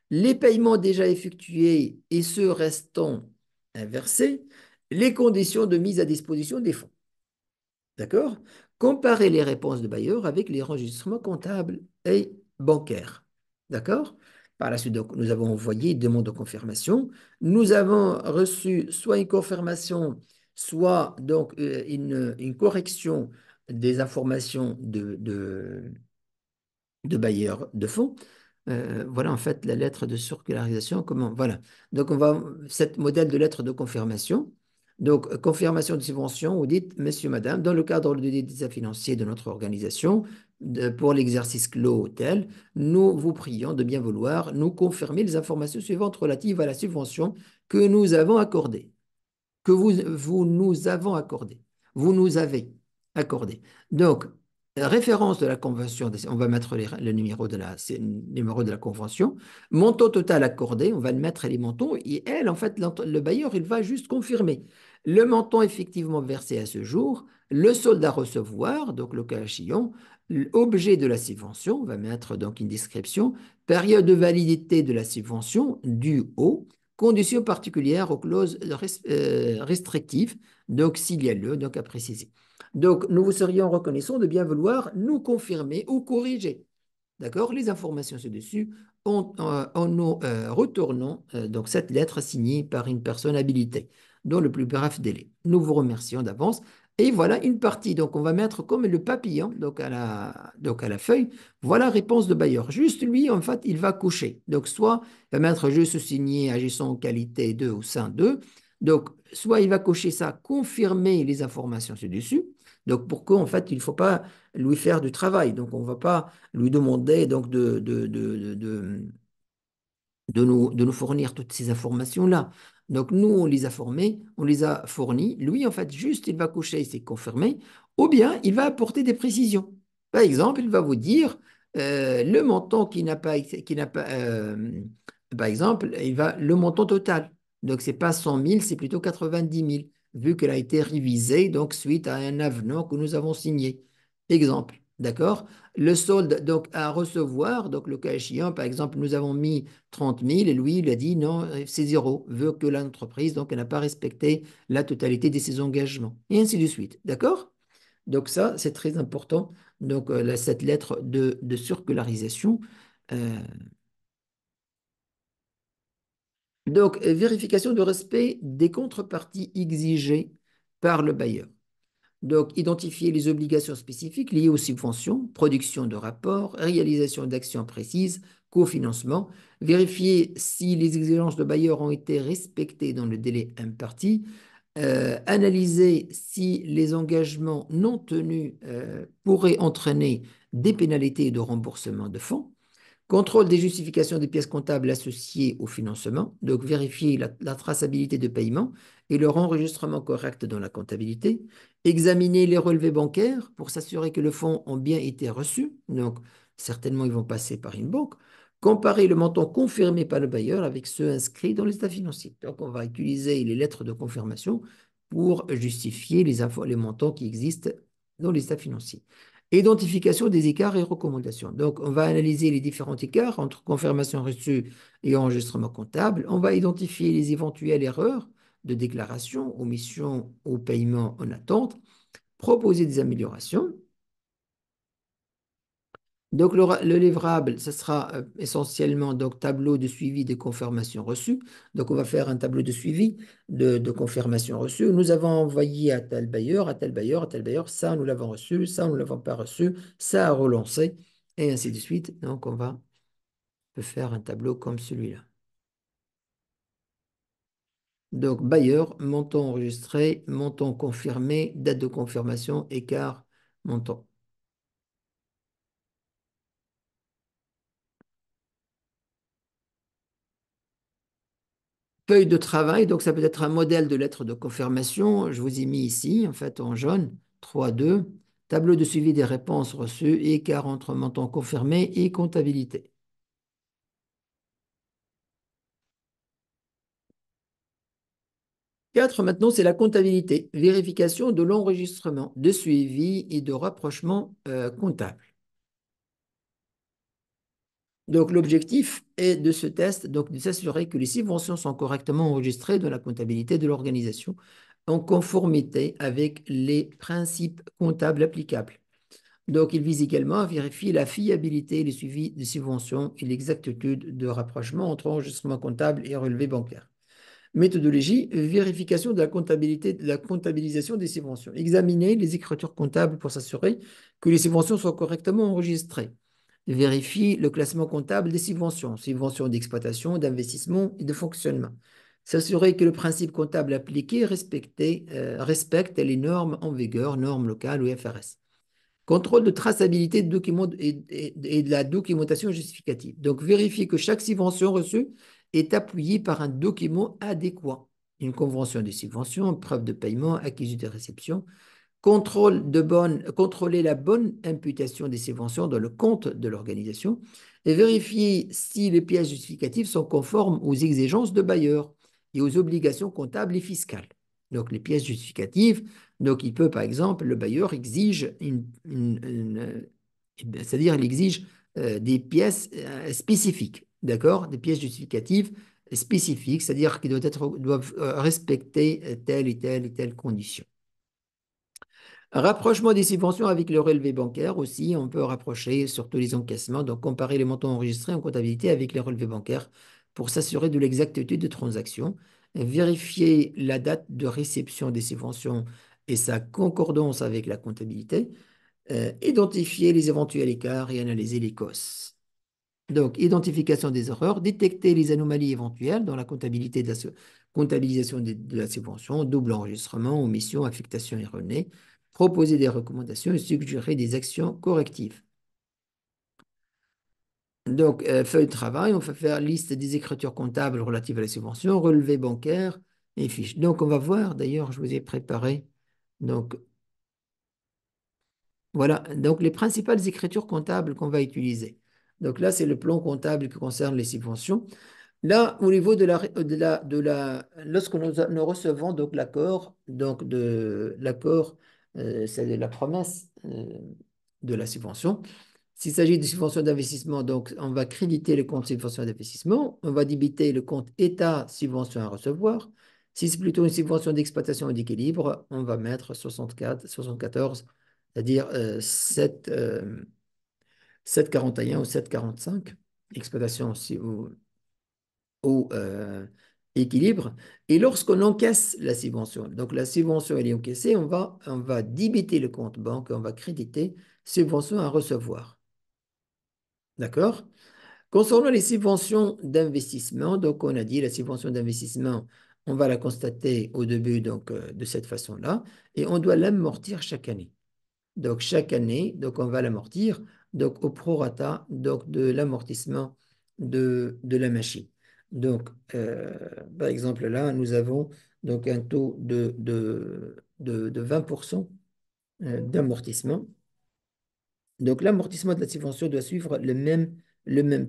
les paiements déjà effectués et ceux restant inversés, les conditions de mise à disposition des fonds. D'accord? Comparer les réponses de bailleurs avec les enregistrements comptables et bancaires. D'accord? Par la suite, donc, nous avons envoyé une demande de confirmation. Nous avons reçu soit une confirmation, soit donc une correction des informations de bailleurs de fonds. Voilà en fait la lettre de circularisation. Comment? Voilà. Donc, cette modèle de lettre de confirmation. Donc, confirmation de subvention, vous dites, monsieur, madame, dans le cadre du état financier de notre organisation, pour l'exercice clos tel, nous vous prions de bien vouloir nous confirmer les informations suivantes relatives à la subvention que nous avons accordée que vous nous avons accordé. Vous nous avez accordé. Donc, référence de la convention, on va mettre le numéro de la convention, montant total accordé, on va le mettre les montants, et elle, en fait, le bailleur, il va juste confirmer le montant effectivement versé à ce jour, le solde à recevoir, donc le cas échéant, l'objet de la subvention, on va mettre donc une description, période de validité de la subvention, due au, conditions particulières aux clauses restrictives, donc s'il y a lieu, donc à préciser. Donc, nous vous serions reconnaissants de bien vouloir nous confirmer ou corriger, d'accord, les informations ci-dessus en nous retournant donc cette lettre signée par une personne habilitée dans le plus bref délai. Nous vous remercions d'avance. Et voilà une partie. Donc, on va mettre comme le papillon donc à la feuille. Voilà réponse de bailleur. Juste lui, en fait, il va coucher. Donc, soit il va mettre juste signé agissant en qualité de au sein de. Donc, soit il va cocher ça, confirmer les informations ci-dessus. Donc, pourquoi, en fait, il ne faut pas lui faire du travail. Donc, on ne va pas lui demander donc de nous fournir toutes ces informations-là. Donc, nous, on les a formés, on les a fournis. Lui, en fait, juste, il va coucher, c'est confirmé, ou bien il va apporter des précisions. Par exemple, il va vous dire le montant par exemple, le montant total. Donc, c'est pas 100 000, c'est plutôt 90 000, vu qu'elle a été révisée, donc suite à un avenant que nous avons signé. Exemple, d'accord? Le solde donc à recevoir, donc le cas échéant, par exemple, nous avons mis 30 000 et lui, il a dit non, c'est zéro, veut que l'entreprise, donc elle n'a pas respecté la totalité de ses engagements, et ainsi de suite. D'accord? Donc ça, c'est très important. Donc cette lettre de circularisation. euh, vérification de respect des contreparties exigées par le bailleur. Donc, identifier les obligations spécifiques liées aux subventions, production de rapports, réalisation d'actions précises, cofinancement, vérifier si les exigences de bailleur ont été respectées dans le délai imparti, analyser si les engagements non tenus pourraient entraîner des pénalités de remboursement de fonds, contrôle des justifications des pièces comptables associées au financement, donc vérifier la traçabilité de paiement et leur enregistrement correct dans la comptabilité, examiner les relevés bancaires pour s'assurer que les fonds ont bien été reçus, donc certainement ils vont passer par une banque, comparer le montant confirmé par le bailleur avec ceux inscrits dans les états financiers. Donc on va utiliser les lettres de confirmation pour justifier les montants qui existent dans les états financiers. Identification des écarts et recommandations. Donc, on va analyser les différents écarts entre confirmation reçue et enregistrement comptable. On va identifier les éventuelles erreurs de déclaration, omission ou paiement en attente, proposer des améliorations. Donc, le livrable, ce sera essentiellement donc, tableau de suivi des confirmations reçues. Donc, on va faire un tableau de suivi de confirmations reçues. Nous avons envoyé à tel bailleur, à tel bailleur, à tel bailleur. Ça, nous l'avons reçu. Ça, nous ne l'avons pas reçu. Ça a relancé. Et ainsi de suite. Donc, peut faire un tableau comme celui-là. Donc, bailleur, montant enregistré, montant confirmé, date de confirmation, écart, montant. Feuille de travail, donc ça peut être un modèle de lettre de confirmation. Je vous ai mis ici, en fait, en jaune, 3.2. Tableau de suivi des réponses reçues, écart entre montant confirmé et comptabilité. 4, maintenant, c'est la comptabilité. Vérification de l'enregistrement, de suivi et de rapprochement comptable. Donc, l'objectif est de ce test, donc de s'assurer que les subventions sont correctement enregistrées dans la comptabilité de l'organisation en conformité avec les principes comptables applicables. Donc, il vise également à vérifier la fiabilité, le suivi des subventions et l'exactitude de rapprochement entre enregistrement comptable et relevé bancaire. Méthodologie, vérification de la comptabilité, de la comptabilisation des subventions. Examiner les écritures comptables pour s'assurer que les subventions sont correctement enregistrées. Vérifie le classement comptable des subventions, subventions d'exploitation, d'investissement et de fonctionnement. S'assurer que le principe comptable appliqué respecte les normes en vigueur, normes locales ou FRS. Contrôle de traçabilité de documents et de la documentation justificative. Donc, vérifier que chaque subvention reçue est appuyée par un document adéquat. Une convention de subvention, preuve de paiement, accusé de réception. Contrôler la bonne imputation des subventions dans le compte de l'organisation et vérifier si les pièces justificatives sont conformes aux exigences de bailleur et aux obligations comptables et fiscales. Donc, les pièces justificatives, donc il peut, par exemple, le bailleur exige c'est-à-dire il exige des pièces spécifiques, d'accord? Des pièces justificatives spécifiques, c'est-à-dire qu'ils doivent respecter telle et telle condition. Rapprochement des subventions avec le relevé bancaire aussi, on peut rapprocher surtout les encaissements, donc comparer les montants enregistrés en comptabilité avec les relevés bancaires pour s'assurer de l'exactitude de transactions, vérifier la date de réception des subventions et sa concordance avec la comptabilité, identifier les éventuels écarts et analyser les causes. Donc, identification des erreurs, détecter les anomalies éventuelles dans la comptabilité comptabilisation de la subvention, double enregistrement, omission, affectation erronée, proposer des recommandations et suggérer des actions correctives. Donc, feuille de travail, on va faire liste des écritures comptables relatives à la subvention, relevé bancaire et fiches. Donc, on va voir, d'ailleurs, je vous ai préparé. Donc, voilà, donc les principales écritures comptables qu'on va utiliser. Donc là, c'est le plan comptable qui concerne les subventions. Là, au niveau lorsque nous recevons donc l'accord, c'est la promesse de la subvention. S'il s'agit de subvention d'investissement, donc on va créditer le compte subvention d'investissement, on va débiter le compte état subvention à recevoir. Si c'est plutôt une subvention d'exploitation et d'équilibre, on va mettre 74, c'est-à-dire 7,41 ou 7,45, exploitation aussi, au équilibre. Et lorsqu'on encaisse la subvention, donc la subvention elle est encaissée, on va débiter le compte banque, on va créditer subvention à recevoir. D'accord? Concernant les subventions d'investissement, donc on a dit la subvention d'investissement, on va la constater au début donc, de cette façon-là, et on doit l'amortir chaque année. Donc, chaque année, donc, on va l'amortir donc, au prorata donc, de l'amortissement de la machine. Donc, par exemple, là, nous avons donc, un taux de 20% d'amortissement. Donc, l'amortissement de la subvention doit suivre le même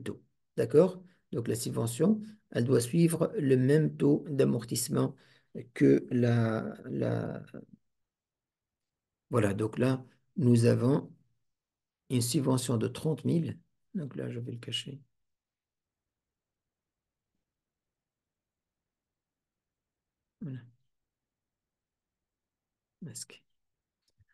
taux. D'accord? Donc, la subvention, elle doit suivre le même taux d'amortissement que Voilà, donc là, nous avons une subvention de 30 000. Donc là, je vais le cacher. Voilà, masque.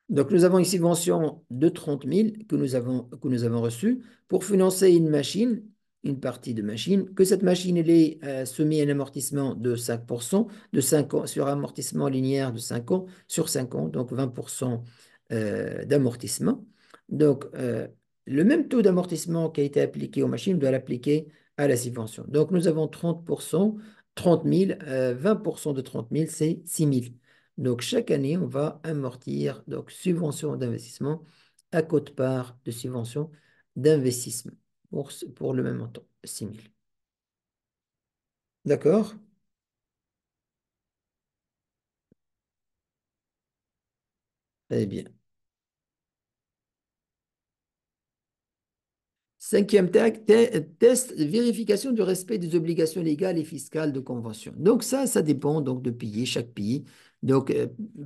Donc, nous avons une subvention de 30 000 que nous avons reçue pour financer une machine, une partie de machine, que cette machine elle est soumise à un amortissement de 5%, de 5 ans, sur un amortissement linéaire de 5 ans, sur 5 ans, donc 20% d'amortissement. Donc, le même taux d'amortissement qui a été appliqué aux machines doit l'appliquer à la subvention. Donc, nous avons 30%, 30 000, 20% de 30 000, c'est 6 000. Donc, chaque année, on va amortir donc, subvention d'investissement à quote-part de subvention d'investissement pour le même montant, 6 000. D'accord? Très bien. Cinquième test, vérification du respect des obligations légales et fiscales de convention. Donc ça dépend donc de pays, chaque pays. Donc,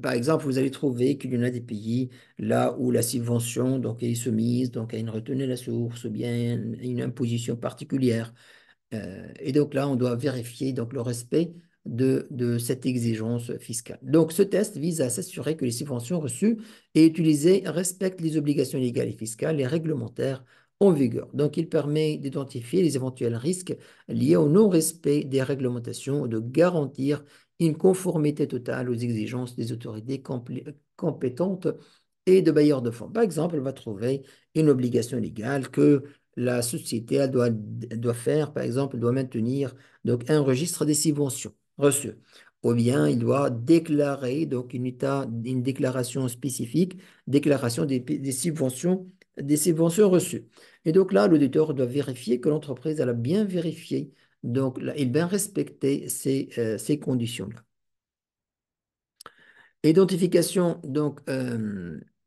par exemple, vous allez trouver qu'il y en a des pays là où la subvention donc, est soumise donc, à une retenue à la source ou bien une imposition particulière. Et donc là, on doit vérifier donc, le respect de cette exigence fiscale. Donc, ce test vise à s'assurer que les subventions reçues et utilisées respectent les obligations légales et fiscales et réglementaires en vigueur. Donc, il permet d'identifier les éventuels risques liés au non-respect des réglementations ou de garantir une conformité totale aux exigences des autorités compétentes et de bailleurs de fonds. Par exemple, on va trouver une obligation légale que la société elle doit faire, par exemple, doit maintenir donc, un registre des subventions. reçus. Ou bien il doit déclarer donc une déclaration spécifique, déclaration des subventions reçues. Et donc là, l'auditeur doit vérifier que l'entreprise elle a bien vérifié, donc là, il a bien respecté ces conditions-là. Identification, donc,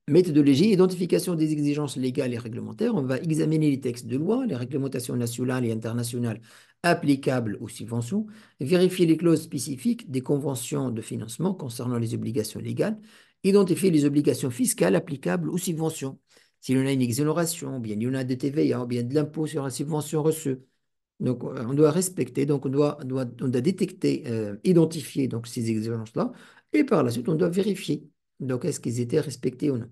méthodologie, identification des exigences légales et réglementaires. On va examiner les textes de loi, les réglementations nationales et internationales applicables aux subventions, vérifier les clauses spécifiques des conventions de financement concernant les obligations légales, identifier les obligations fiscales applicables aux subventions. S'il y en a une exonération, ou bien il y en a de TVA, ou bien de l'impôt sur la subvention reçue. Donc, on doit respecter, donc on doit détecter, identifier donc, ces exigences-là, et par la suite, on doit vérifier. Donc, est-ce qu'ils étaient respectés ou non?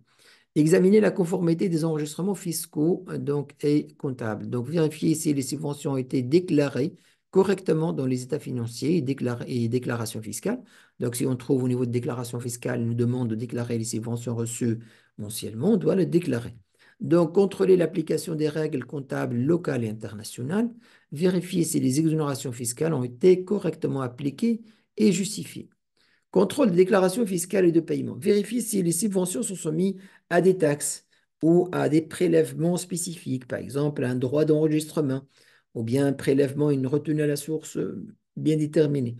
Examiner la conformité des enregistrements fiscaux donc, et comptables. Donc, vérifier si les subventions ont été déclarées correctement dans les états financiers et déclarations fiscales. Donc, si on trouve au niveau de déclaration fiscale une demande de déclarer les subventions reçues mensuellement, on doit le déclarer. Donc, contrôler l'application des règles comptables locales et internationales. Vérifier si les exonérations fiscales ont été correctement appliquées et justifiées. Contrôle des déclarations fiscales et de paiement. Vérifier si les subventions sont soumises à des taxes ou à des prélèvements spécifiques, par exemple un droit d'enregistrement ou bien un prélèvement, une retenue à la source bien déterminée.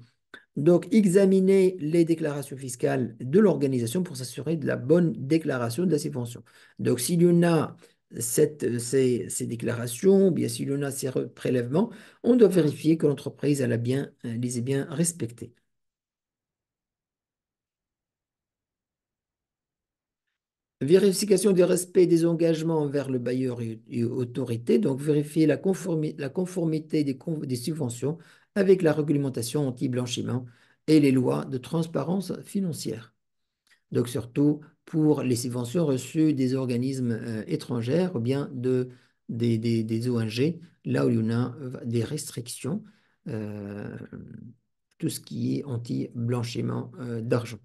Donc, examiner les déclarations fiscales de l'organisation pour s'assurer de la bonne déclaration de la subvention. Donc, s'il y en a ces déclarations, ou bien s'il y en a ces prélèvements, on doit vérifier que l'entreprise elle a bien, les ait bien respectés. Vérification du respect des engagements envers le bailleur et autorité, donc vérifier la conformité des subventions avec la réglementation anti-blanchiment et les lois de transparence financière. Donc surtout pour les subventions reçues des organismes étrangers ou bien des ONG, là où il y en a des restrictions, euh, tout ce qui est anti-blanchiment d'argent.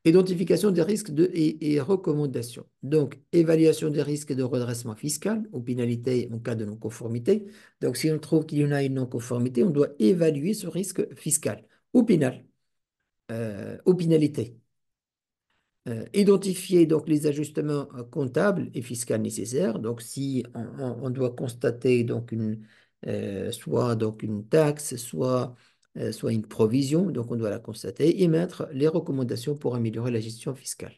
Identification des risques et recommandations. Donc, évaluation des risques de redressement fiscal ou pénalité en cas de non-conformité. Donc, si on trouve qu'il y en a une non-conformité, on doit évaluer ce risque fiscal ou pénal, ou pénalité. Identifier donc les ajustements comptables et fiscaux nécessaires. Donc, si on doit constater donc soit donc une taxe, soit une provision, donc on doit la constater et mettre les recommandations pour améliorer la gestion fiscale.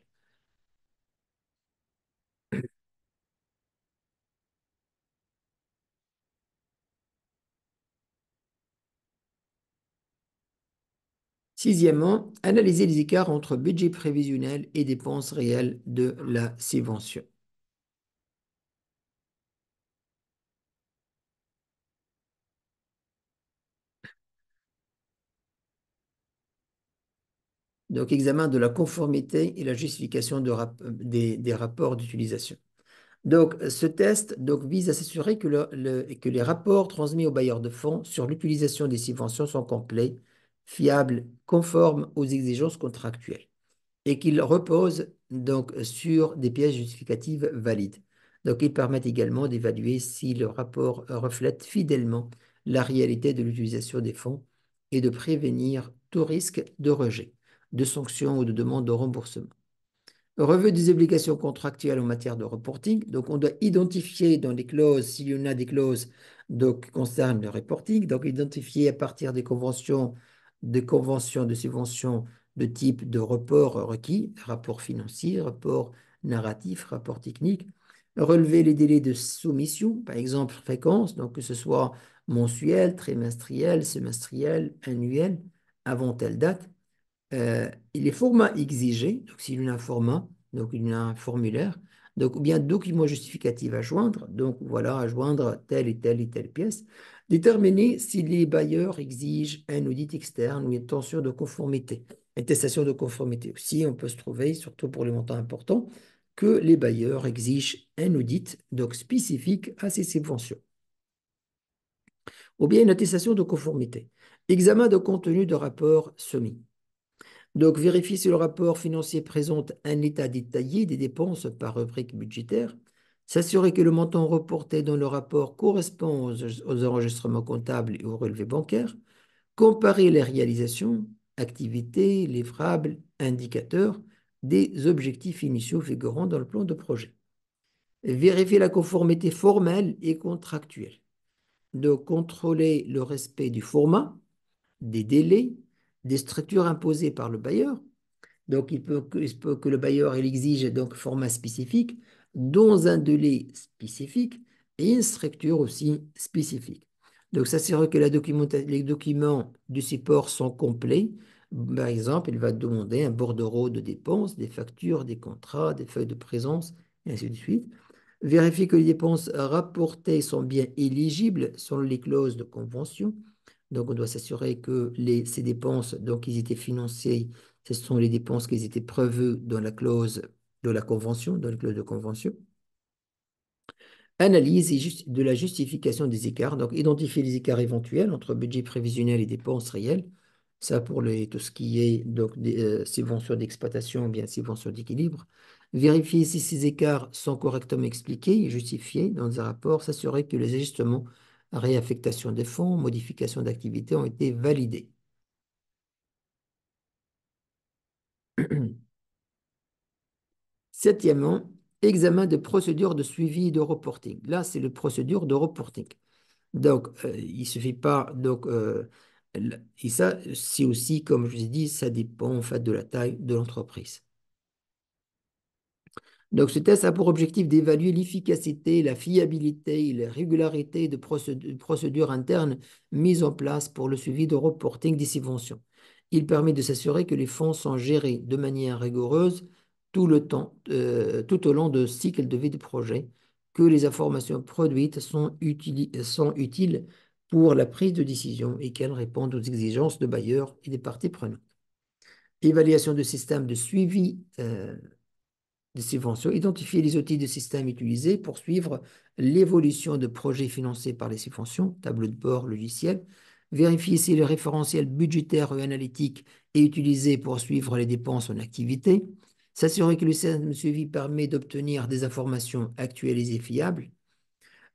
Sixièmement, analyser les écarts entre budget prévisionnel et dépenses réelles de la subvention. Donc, examen de la conformité et la justification des rapports d'utilisation. Donc, ce test donc, vise à s'assurer que les rapports transmis aux bailleurs de fonds sur l'utilisation des subventions sont complets, fiables, conformes aux exigences contractuelles et qu'ils reposent donc sur des pièces justificatives valides. Donc, ils permettent également d'évaluer si le rapport reflète fidèlement la réalité de l'utilisation des fonds et de prévenir tout risque de rejet, de sanction ou de demande de remboursement. Revue des obligations contractuelles en matière de reporting. Donc, on doit identifier dans les clauses, s'il y en a des clauses donc, qui concernent le reporting, donc identifier à partir des conventions de subvention de type de report requis, rapport financier, rapport narratif, rapport technique. Relever les délais de soumission, par exemple fréquence, donc que ce soit mensuel, trimestriel, semestriel, annuel, avant telle date. Et les formats exigés, donc s'il y a un format, donc il y a un formulaire, donc, ou bien document justificatif à joindre, donc voilà, à joindre telle et telle pièce. Déterminer si les bailleurs exigent un audit externe ou une tension de conformité, une attestation de conformité. Aussi, on peut se trouver, surtout pour les montants importants, que les bailleurs exigent un audit donc spécifique à ces subventions, ou bien une attestation de conformité. Examen de contenu de rapport soumis. Donc, vérifier si le rapport financier présente un état détaillé des dépenses par rubrique budgétaire. S'assurer que le montant reporté dans le rapport correspond aux enregistrements comptables et aux relevés bancaires. Comparer les réalisations. activités, livrables, indicateurs des objectifs initiaux figurant dans le plan de projet. Vérifier la conformité formelle et contractuelle. De contrôler le respect du format, des délais, des structures imposées par le bailleur. Donc, il peut que le bailleur il exige donc format spécifique dans un délai spécifique et une structure aussi spécifique. Donc, s'assurer que les documents du support sont complets. Par exemple, il va demander un bordereau de dépenses, des factures, des contrats, des feuilles de présence, et ainsi de suite. Vérifier que les dépenses rapportées sont bien éligibles selon les clauses de convention. Donc, on doit s'assurer que ces dépenses, donc, ils étaient financées, ce sont les dépenses qui étaient prévues dans la clause de la convention, dans la clause de convention. Analyse de la justification des écarts, donc identifier les écarts éventuels entre budget prévisionnel et dépenses réelles. Ça pour tout ce qui est donc, des subventions d'exploitation ou bien subventions d'équilibre. Vérifier si ces écarts sont correctement expliqués et justifiés dans un rapport. S'assurer que les ajustements, réaffectation des fonds, modification d'activité ont été validés. Septièmement, examen de procédure de suivi et de reporting. Là, c'est le procédure de reporting. Donc, il ne suffit pas. Donc, et ça, c'est aussi, comme je vous ai dit, ça dépend en fait de la taille de l'entreprise. Donc, ce test a pour objectif d'évaluer l'efficacité, la fiabilité et la régularité de procédures internes mises en place pour le suivi de reporting des subventions. Il permet de s'assurer que les fonds sont gérés de manière rigoureuse tout le temps, tout au long de cycle de vie du projet, que les informations produites sont utiles pour la prise de décision et qu'elles répondent aux exigences de bailleurs et des parties prenantes. Évaluation de système de suivi des subventions, identifier les outils de système utilisés pour suivre l'évolution de projets financés par les subventions, tableau de bord, logiciel, vérifier si le référentiel budgétaire et analytique est utilisé pour suivre les dépenses en activité, s'assurer que le système de suivi permet d'obtenir des informations actualisées et fiables,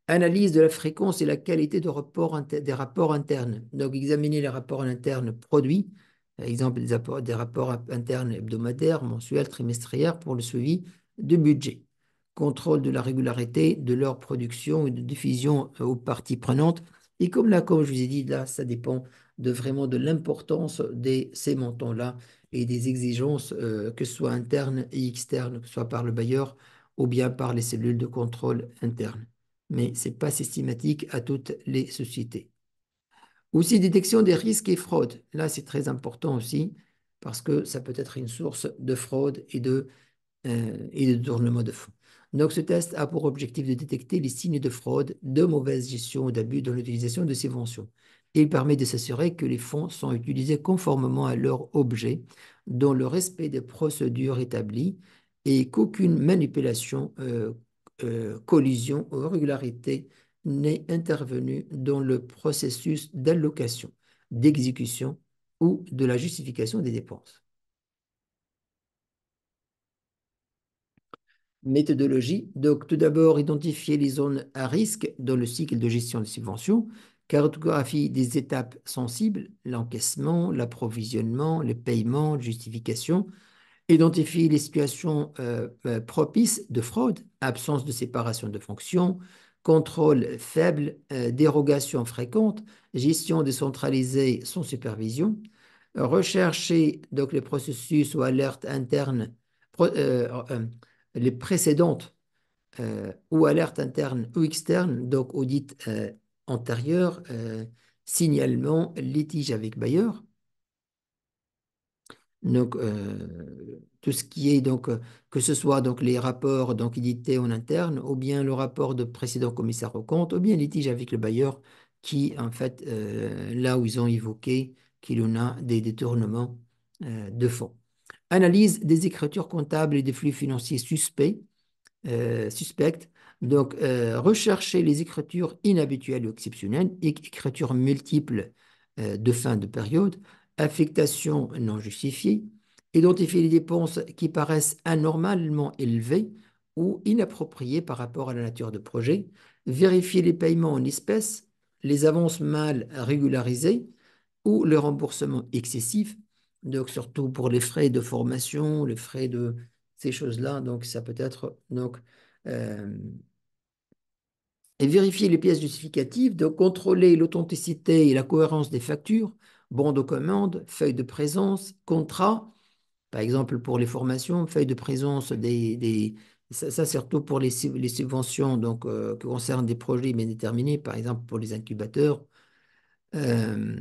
analyse de la fréquence et la qualité des rapports internes. Donc, examiner les rapports internes produits, par exemple des rapports internes hebdomadaires, mensuels, trimestriels pour le suivi de budget. Contrôle de la régularité de leur production et de diffusion aux parties prenantes. Et comme là, comme je vous ai dit, là, ça dépend vraiment de l'importance de ces montants-là et des exigences, que ce soit internes et externes, que ce soit par le bailleur ou bien par les cellules de contrôle internes, mais ce n'est pas systématique à toutes les sociétés. Aussi, détection des risques et fraudes. Là, c'est très important aussi parce que ça peut être une source de fraude et de détournement de fonds. Donc, ce test a pour objectif de détecter les signes de fraude, de mauvaise gestion ou d'abus dans l'utilisation de subventions. Il permet de s'assurer que les fonds sont utilisés conformément à leur objet, dans le respect des procédures établies et qu'aucune manipulation, collision ou irrégularité n'est intervenue dans le processus d'allocation, d'exécution ou de la justification des dépenses. Méthodologie. Donc, tout d'abord, identifier les zones à risque dans le cycle de gestion des subventions. Cartographie des étapes sensibles, l'encaissement, l'approvisionnement, les paiements, justification. Identifier les situations propices de fraude, absence de séparation de fonctions, contrôle faible, dérogation fréquente, gestion décentralisée sans supervision. Rechercher donc les processus ou alertes internes, les précédentes ou alertes internes ou externes, donc audit antérieur, signalement, litige avec bailleur. Donc, tout ce qui est donc, que ce soit donc les rapports donc édités en interne, ou bien le rapport de précédent commissaire aux comptes, ou bien litige avec le bailleur, qui en fait, là où ils ont évoqué qu'il y en a des détournements de fonds. Analyse des écritures comptables et des flux financiers suspectes. Donc, rechercher les écritures inhabituelles ou exceptionnelles, écritures multiples de fin de période, affectation non justifiée, identifier les dépenses qui paraissent anormalement élevées ou inappropriées par rapport à la nature de projet, vérifier les paiements en espèces, les avances mal régularisées ou le remboursement excessif, Donc, surtout pour les frais de formation, les frais de ces choses-là. Donc, ça peut être donc, euh, et vérifier les pièces justificatives, de contrôler l'authenticité et la cohérence des factures, bons de commande, feuilles de présence, contrat, par exemple pour les formations, feuilles de présence ça, surtout pour les subventions donc, qui concernent des projets bien déterminés, par exemple pour les incubateurs. Euh,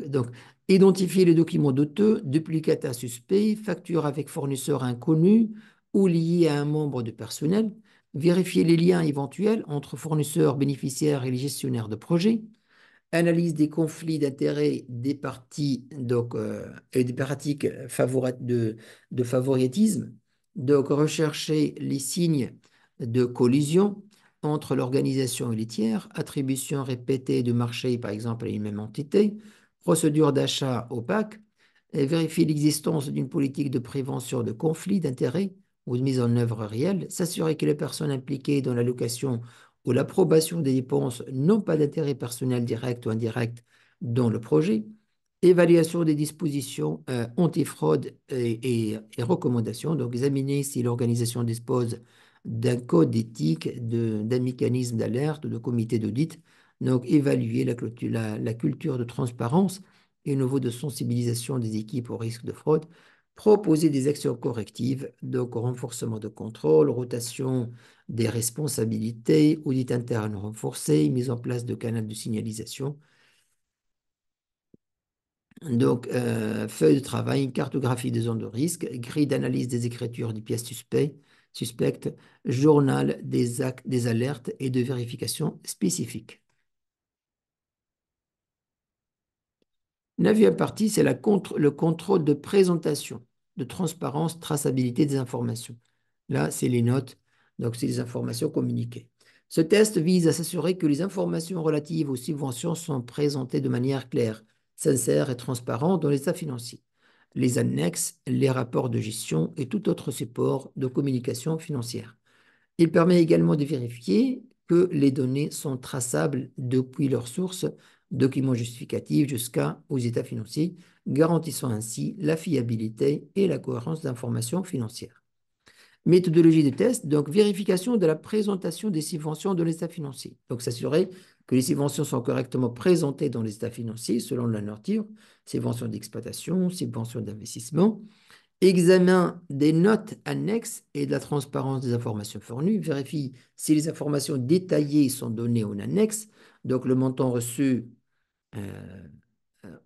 donc, identifier les documents douteux, duplicata suspect, facture avec fournisseur inconnu ou lié à un membre de personnel, vérifier les liens éventuels entre fournisseurs, bénéficiaires et les gestionnaires de projet, analyse des conflits d'intérêts des parties donc, et des pratiques de favoritisme, donc rechercher les signes de collision entre l'organisation et les tiers, attribution répétée de marché, par exemple, à une même entité, procédure d'achat opaque, et vérifier l'existence d'une politique de prévention de conflits d'intérêts ou de mise en œuvre réelle, s'assurer que les personnes impliquées dans l'allocation ou l'approbation des dépenses n'ont pas d'intérêt personnel direct ou indirect dans le projet, évaluation des dispositions antifraude et recommandations, donc examiner si l'organisation dispose d'un code éthique, d'un mécanisme d'alerte, de comité d'audit, donc évaluer la culture de transparence et au niveau de sensibilisation des équipes au risque de fraude, proposer des actions correctives, donc renforcement de contrôle, rotation des responsabilités, audit interne renforcé, mise en place de canaux de signalisation. Donc, feuille de travail, cartographie des zones de risque, grille d'analyse des écritures des pièces suspectes, journal des actes, des alertes et de vérification spécifiques. 9e partie, c'est le contrôle de présentation, de transparence, traçabilité des informations. Là, c'est les notes, donc c'est les informations communiquées. Ce test vise à s'assurer que les informations relatives aux subventions sont présentées de manière claire, sincère et transparente dans l'état financier, les annexes, les rapports de gestion et tout autre support de communication financière. Il permet également de vérifier que les données sont traçables depuis leur source, documents justificatifs jusqu'aux états financiers, garantissant ainsi la fiabilité et la cohérence d'informations financières. Méthodologie de test, donc vérification de la présentation des subventions dans l'état financier. Donc s'assurer que les subventions sont correctement présentées dans les états financiers selon la nature, subventions d'exploitation, subventions d'investissement. Examen des notes annexes et de la transparence des informations fournies. Vérifie si les informations détaillées sont données en annexe. Donc, le montant reçu. euh, euh,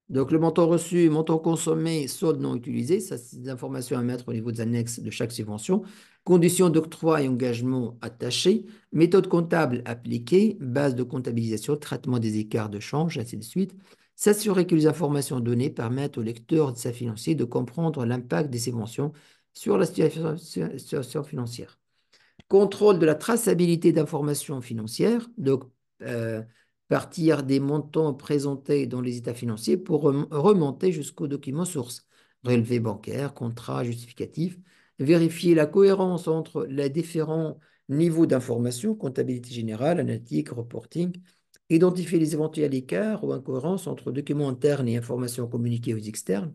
donc, le montant reçu, montant consommé, solde non utilisé. Ça, c'est des informations à mettre au niveau des annexes de chaque subvention. Conditions d'octroi et engagement attachés. Méthode comptable appliquée. Base de comptabilisation, traitement des écarts de change, ainsi de suite. S'assurer que les informations données permettent au lecteur de sa financier de comprendre l'impact des subventions sur la situation financière. Contrôle de la traçabilité d'informations financières, donc euh, partir des montants présentés dans les états financiers pour remonter jusqu'aux documents sources, relevés bancaires, contrats justificatifs, vérifier la cohérence entre les différents niveaux d'information, comptabilité générale, analytique, reporting, identifier les éventuels écarts ou incohérences entre documents internes et informations communiquées aux externes,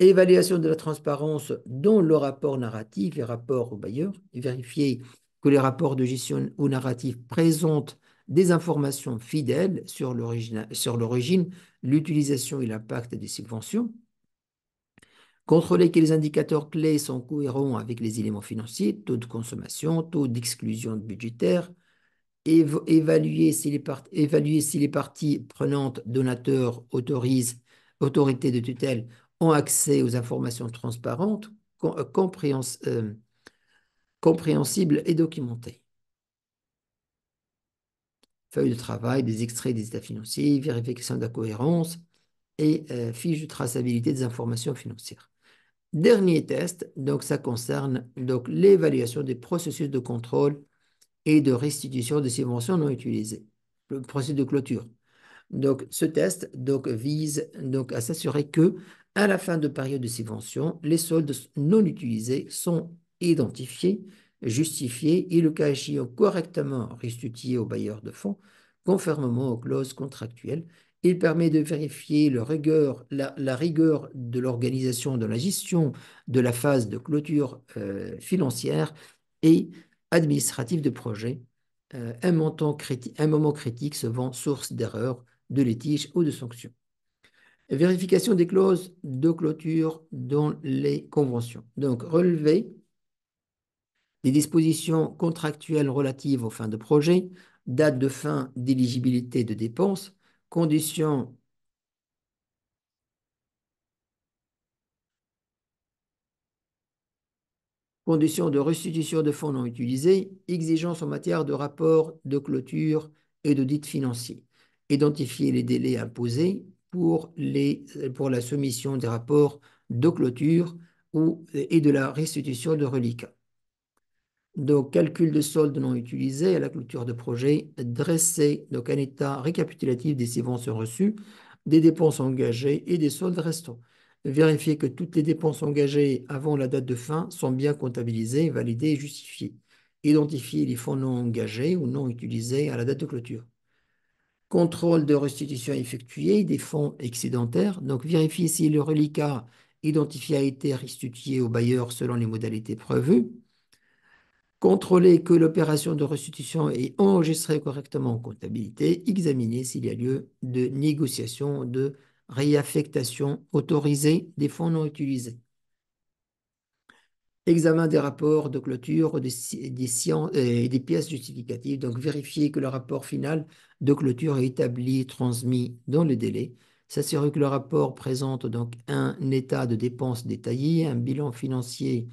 évaluation de la transparence dans le rapport narratif et rapport au bailleur, et vérifier que les rapports de gestion ou narratif présentent des informations fidèles sur l'origine, l'utilisation et l'impact des subventions, contrôler que les indicateurs clés sont cohérents avec les éléments financiers, taux de consommation, taux d'exclusion budgétaire, évaluer si les parties prenantes, donateurs, autorités de tutelle ont accès aux informations transparentes, compréhensibles et documentées. Feuille de travail, des extraits des états financiers, vérification de la cohérence et fiche de traçabilité des informations financières. Dernier test, donc ça concerne donc l'évaluation des processus de contrôle et de restitution des subventions non utilisées, le processus de clôture. Donc, ce test donc, vise donc, à s'assurer que, à la fin de période de subvention, les soldes non utilisés sont identifiés, justifié et, le cas échéant, correctement restitué au bailleur de fonds, conformément aux clauses contractuelles. Il permet de vérifier la rigueur de l'organisation de la gestion de la phase de clôture financière et administrative de projet. Un moment critique se vend source d'erreurs, de litiges ou de sanctions. Vérification des clauses de clôture dans les conventions. Donc, relever des dispositions contractuelles relatives aux fins de projet, date de fin d'éligibilité de dépenses, conditions conditions de restitution de fonds non utilisés, exigences en matière de rapport de clôture et d'audit financier. Identifier les délais imposés pour la soumission des rapports de clôture et de la restitution de reliquats. Donc, calcul de soldes non utilisés à la clôture de projet, dresser donc un état récapitulatif des subventions reçues, des dépenses engagées et des soldes restants. Vérifier que toutes les dépenses engagées avant la date de fin sont bien comptabilisées, validées et justifiées. Identifier les fonds non engagés ou non utilisés à la date de clôture. Contrôle de restitution effectuée des fonds excédentaires. Donc, vérifier si le reliquat identifié a été restitué au bailleur selon les modalités prévues. Contrôler que l'opération de restitution est enregistrée correctement en comptabilité. Examiner s'il y a lieu de négociation de réaffectation autorisée des fonds non utilisés. Examen des rapports de clôture et des pièces justificatives. Donc, vérifier que le rapport final de clôture est établi et transmis dans les délais. S'assurer que le rapport présente donc un état de dépenses détaillé, un bilan financier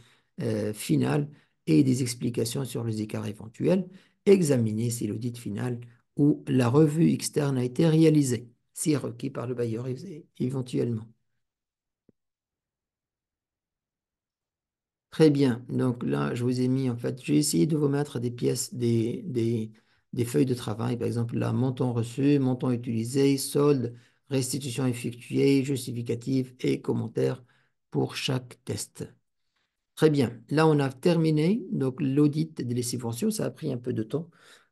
final et des explications sur les écarts éventuels. Examiner si l'audit final ou la revue externe a été réalisée, si requis par le bailleur éventuellement. Très bien. Donc là, je vous ai mis, en fait, j'ai essayé de vous mettre des pièces, des feuilles de travail. Par exemple, là, montant reçu, montant utilisé, solde, restitution effectuée, justificatif et commentaire pour chaque test. Très bien. Là, on a terminé donc l'audit des subventions. Ça a pris un peu de temps.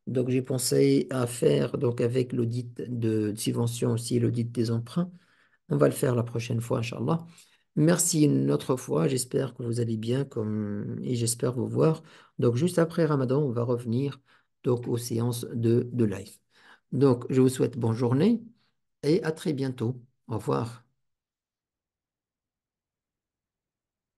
Donc, j'ai pensé à faire donc avec l'audit de subventions aussi l'audit des emprunts. On va le faire la prochaine fois, Inch'Allah. Merci une autre fois. J'espère que vous allez bien et j'espère vous voir. Donc, juste après Ramadan, on va revenir donc aux séances de live. Donc, je vous souhaite bonne journée et à très bientôt. Au revoir.